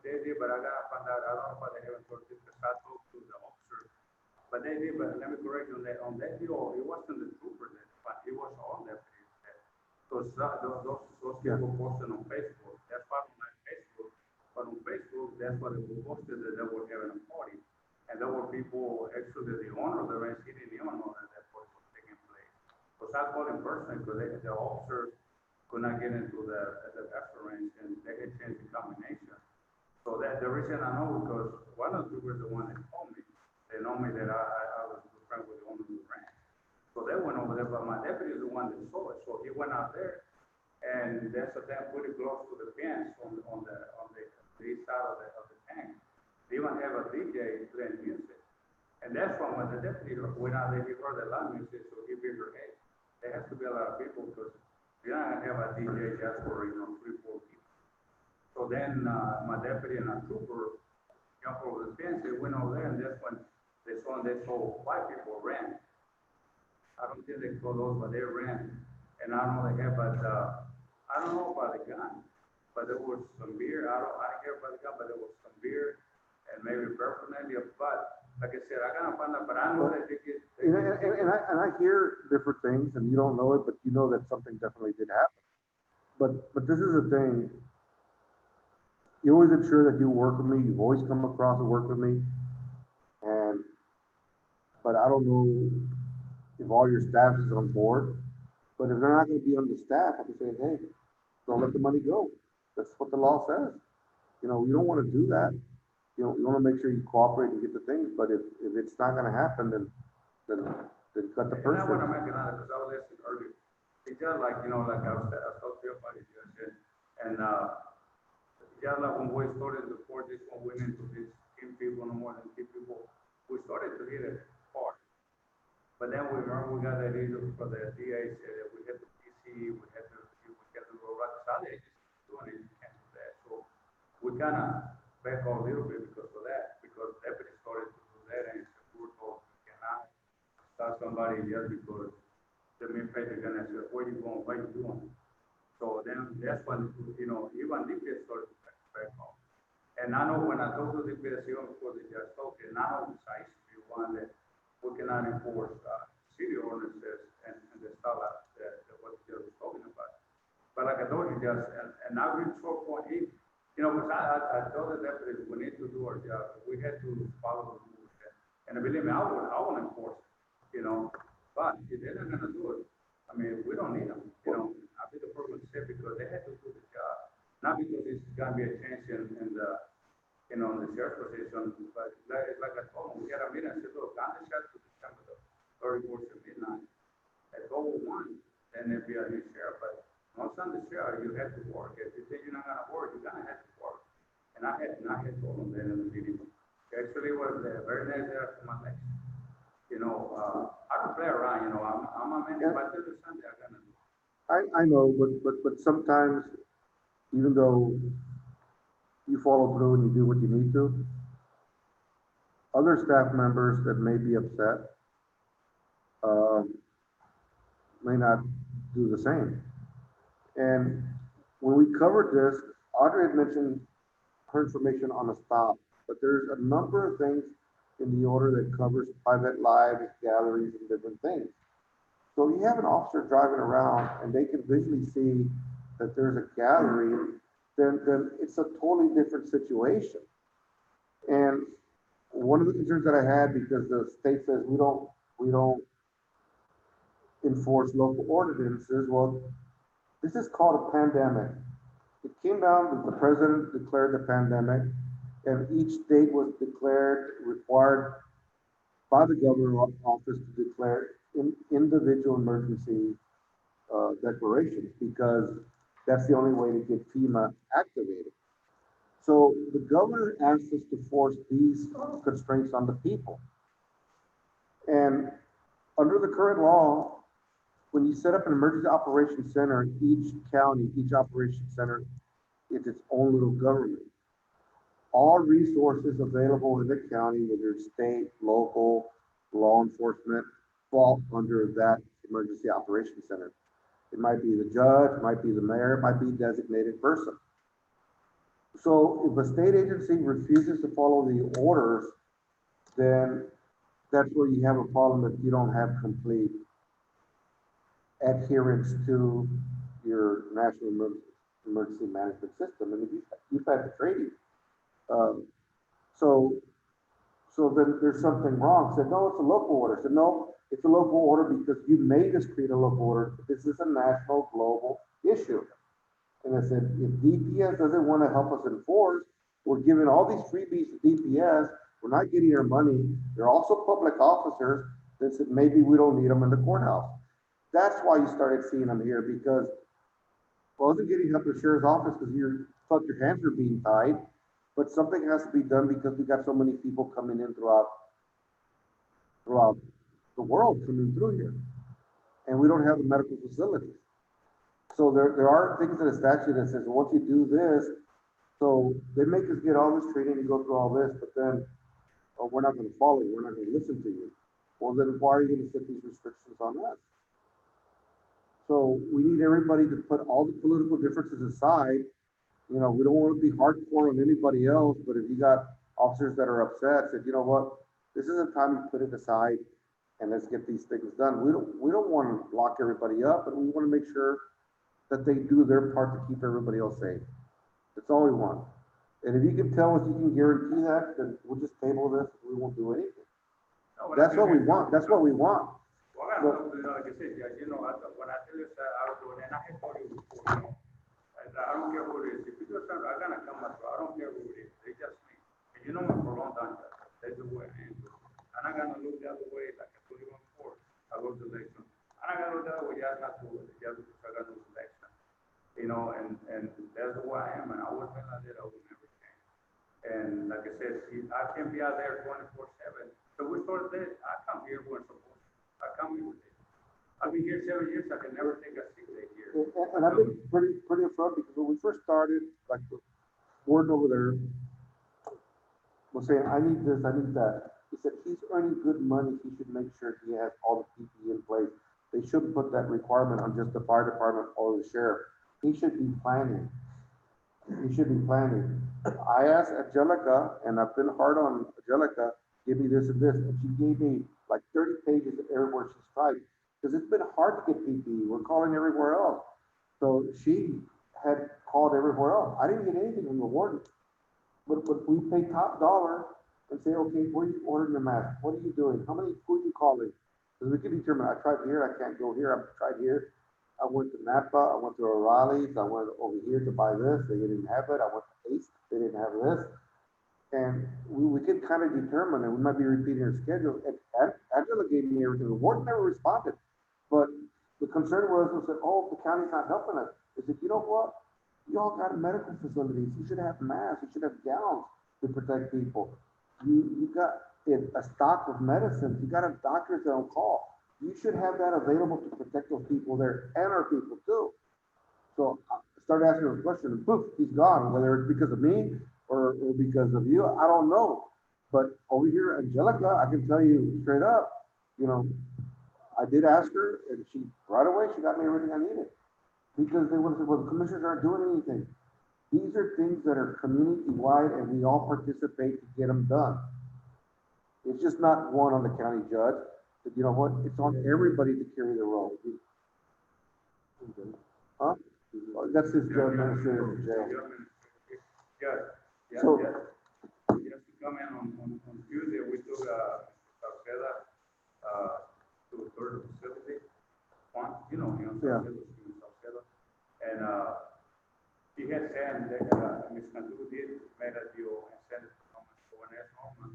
they did, but I gotta find out, I don't know if they haven't told this, because I talked to the officer. But they did, but let me correct you on that deal, it wasn't the trooper that, but it was all that. Those people posted on Facebook, that's why on my Facebook, but on Facebook, that's what they posted that they were having a party. And there were people, actually the owner of the ranch, he didn't even know that that party was taking place. So I called in person, because the officer could not get into the ranch, and they had changed the combination. So that the reason I know, because one of the troopers, the one that called me, they know me that I was friends with the owner of the ranch. So they went over there, but my deputy is the one that saw it. So he went out there, and that's a damn pretty close to the fence on the east side of the tank. They even have a DJ playing music. And that's when the deputy went out there, he heard the loud music, so he figured, hey, there has to be a lot of people, because you're not gonna have a DJ just for, 3-4 people. So then, my deputy and a trooper jumped over the fence, they went over there, and that's when They sold 5 people rent. I don't think they call those, but they rent. And I don't know they have, but, I don't know about the gun, but there was some beer. I don't care about the gun, but there was some beer and maybe paraphernalia. But like I said, I gotta find out, but I know that they get. And I hear different things, and you don't know it, but you know that something definitely did happen. But this is the thing. You always ensure that you work with me, you've always come across and work with me. But I don't know if all your staff is on board. But if they're not gonna be on the staff, I can say, hey, don't let the money go. That's what the law says. You know, you don't wanna do that. You wanna make sure you cooperate and get the things, but if it's not gonna happen, then cut the And I person. wanna make it out, because I was listening earlier. It's just like, like I was talking to your buddy, and, just like when we started the court, this one went into this 10 people, no more than 10 people, we started to hit it hard. But then we remember we got that issue for the DA said that we had the PC, we had to go right beside the agency doing it, you can't do that. So we kind of back off a little bit because of that, because deputies started to do that, and we were told we cannot stop somebody just because the main page is gonna say, where you going, what you doing? So then that's when, even DPS started to back off. And I know when I talked to DPS, even before they just talked, and now I used to be one that we cannot enforce, city ordinances and the stuff that what you was talking about. But like I told you, just, and I read 4.8, because I told the deputies, we need to do our job, we had to follow the rules. And believe me, I would enforce it, but if they're not gonna do it, I mean, we don't need them, I'll be the first one to say, because they had to do the job, not because it's gonna be a change in the, in the sheriff's position, but like I told them, we had a meeting, I said, look, I'm the sheriff to December the 31st at midnight. At 0:01, then it'd be a new sheriff, but once on the sheriff, you have to work. If you say you're not gonna work, you're gonna have to work. And I had told them that in the meeting. Actually, it was the very next day after my next. I don't play around, I'm a man, if I do this Sunday, I'm gonna do it. I know, but sometimes, even though you follow through and you do what you need to, other staff members that may be upset, may not do the same. And when we covered this, Audrey had mentioned her information on a stop, but there's a number of things in the order that covers private lives, gatherings, and different things. So you have an officer driving around and they can visually see that there's a gathering, then it's a totally different situation. And one of the concerns that I had, because the state says we don't enforce local ordinances, well, this is called a pandemic. It came down that the president declared the pandemic, and each state was required by the governor's office to declare individual emergency declarations, because that's the only way to get FEMA activated. So the governor asked us to force these constraints on the people. And under the current law, when you set up an emergency operations center, each county, each operations center is its own little government. All resources available in the county, whether it's state, local, law enforcement, fall under that emergency operations center. It might be the judge, it might be the mayor, it might be a designated person. So if a state agency refuses to follow the orders, then that's where you have a problem if you don't have complete adherence to your national emergency management system. And if you've had the training, so then there's something wrong. Said, no, it's a local order. Said, no, it's a local order because you made us create a local order. This is a national, global issue. And I said, if DPS doesn't want to help us enforce, we're giving all these freebies to DPS. We're not getting their money. They're also public officers. That said, maybe we don't need them in the courthouse. That's why you started seeing them here, because I wasn't getting help at the sheriff's office because you felt your hands were being tied, but something has to be done because we got so many people coming in throughout the world coming through here, and we don't have the medical facilities. So there are things in the statute that says once you do this, so they make us get all this training and go through all this, but then oh, we're not gonna follow you, we're not gonna listen to you. Well, then why are you gonna set these restrictions on us? So we need everybody to put all the political differences aside. You know, we don't wanna be hardcore on anybody else, but if you got officers that are upset, said, you know what? This isn't time to put it aside and let's get these things done. We don't wanna lock everybody up, but we wanna make sure that they do their part to keep everybody else safe. That's all we want. And if you can tell us you can guarantee that, then we'll just table this, we won't do anything. That's what we want, that's what we want. Well, I don't know, like I said, yeah, you know, when I tell you that I was doing, and I had told you before, you know, I don't care who it is, if you do something, I'm gonna come up, I don't care who it is, they just me. And you know me for a long time, that's the way I am. And I'm gonna look the other way, like I told you before, I go to the election. And I'm gonna look the other way, just not to, just because I got to the election. You know, and that's the way I am, and I was been like that, I would never change. And like I said, I can't be out there 24/7. So we started this, I come here when supposed, I come here with it. I've been here 7 years, I can never take a sick day here. And I've been pretty upfront because when we first started, like the warden over there was saying, I need this, I need that. He said, he's earning good money, he should make sure he has all the PPE in place. They shouldn't put that requirement on just the fire department or the sheriff. He should be planning. He should be planning. I asked Angelica, and I've been hard on Angelica, give me this and this, and she gave me like 30 pages of everywhere she's tried. Because it's been hard to get PPE, we're calling everywhere else. So she had called everywhere else. I didn't get anything from the warden. But we pay top dollar and say, okay, where are you ordering your mask? What are you doing? Who are you calling? Because we can determine, I tried here, I can't go here, I've tried here. I went to Napa, I went to O'Reilly's, I went over here to buy this, they didn't have it. I went to Ace, they didn't have this. And we could kind of determine, and we might be repeating our schedule. And Angela gave me everything. The warden never responded. But the concern was, we said, oh, the county's not helping us. They said, you know what? You all got medical facilities. You should have masks. You should have gowns to protect people. You got a stock of medicines. You got a doctors that don't call. You should have that available to protect those people there and our people too. So I started asking him a question and poof, he's gone. Whether it's because of me or because of you, I don't know. But over here, Angelica, I can tell you straight up, you know, I did ask her and she, right away, she got me everything I needed. Because they would say, well, the commissioners aren't doing anything. These are things that are community-wide and we all participate to get them done. It's just not one on the county judge. But you know what? It's on everybody to carry the role. Huh? That's his judge administrator in jail. Yeah, just to comment on Tuesday, we took Salceda to a third facility. You know, Salceda. And he had said that Ms. Cantu did made a deal and sent it to Norman.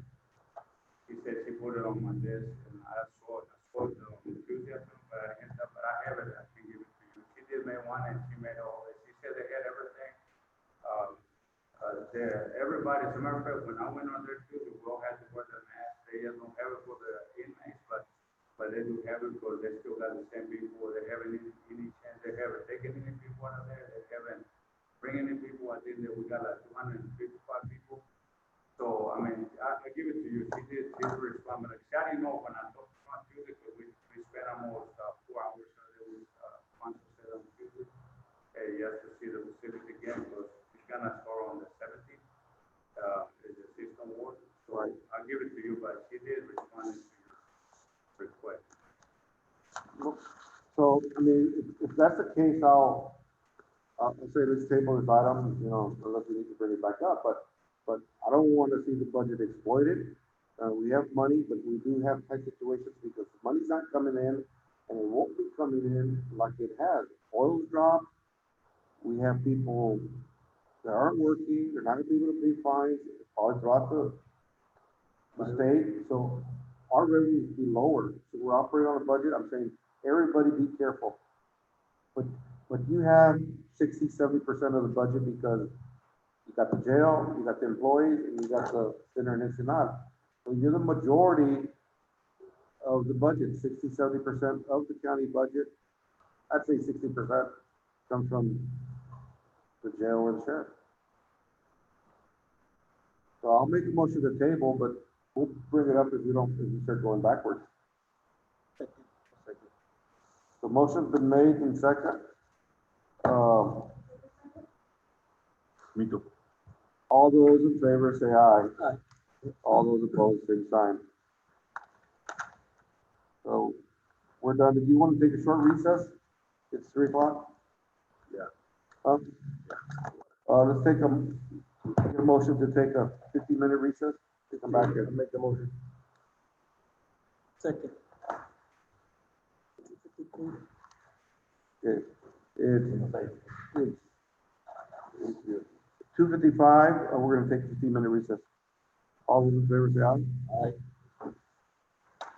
He said she put it on my desk, and I saw it on Tuesday afternoon, but I have it, I can give it to you. She did make one, and she made all this. She said they had everything. Everybody, as a matter of fact, when I went on there too, we all had to wear the mask. They just don't have it for the inmates, but they do have it because they still got the same people. They haven't any chance. They haven't taken any people out of there. They haven't bring any people. I think that we got like 255 people. So, I mean, I give it to you. She did respond, but I didn't know when I talked to her on Tuesday, because we spent almost 4 hours there with Monster on Tuesday. Just to see the facility again, because it's gonna start on the 17th. It's a system work. So Right. I'll give it to you, but she did respond to your request. So, I mean, if that's the case, I'll say let's table this item, you know, unless we need to bring it back up, but I don't want to see the budget exploited. We have money, but we do have tight situations because the money's not coming in and it won't be coming in like it has. Oil's dropped. We have people that aren't working, they're not gonna be able to pay fines, probably throughout the state, so our revenue will be lower. So we're operating on a budget, I'm saying, everybody be careful. But you have 60–70% of the budget because you got the jail, you got the employees, and you got the center and Ensenada. So you're the majority of the budget, 60–70% of the county budget. I'd say 60% comes from the jail or the sheriff. So I'll make a motion to table, but We'll bring it up if we start going backwards. The motion's been made in second. Me too. All those in favor say aye. Aye. All those opposed, same sign. So, we're done. Did you want to take a short recess? It's 3:00? Yeah. Let's take a motion to take a 15-minute recess to come back and make the motion. Second. Okay, it's 2:55, and we're gonna take a 15-minute recess. All those in favor say aye. Aye.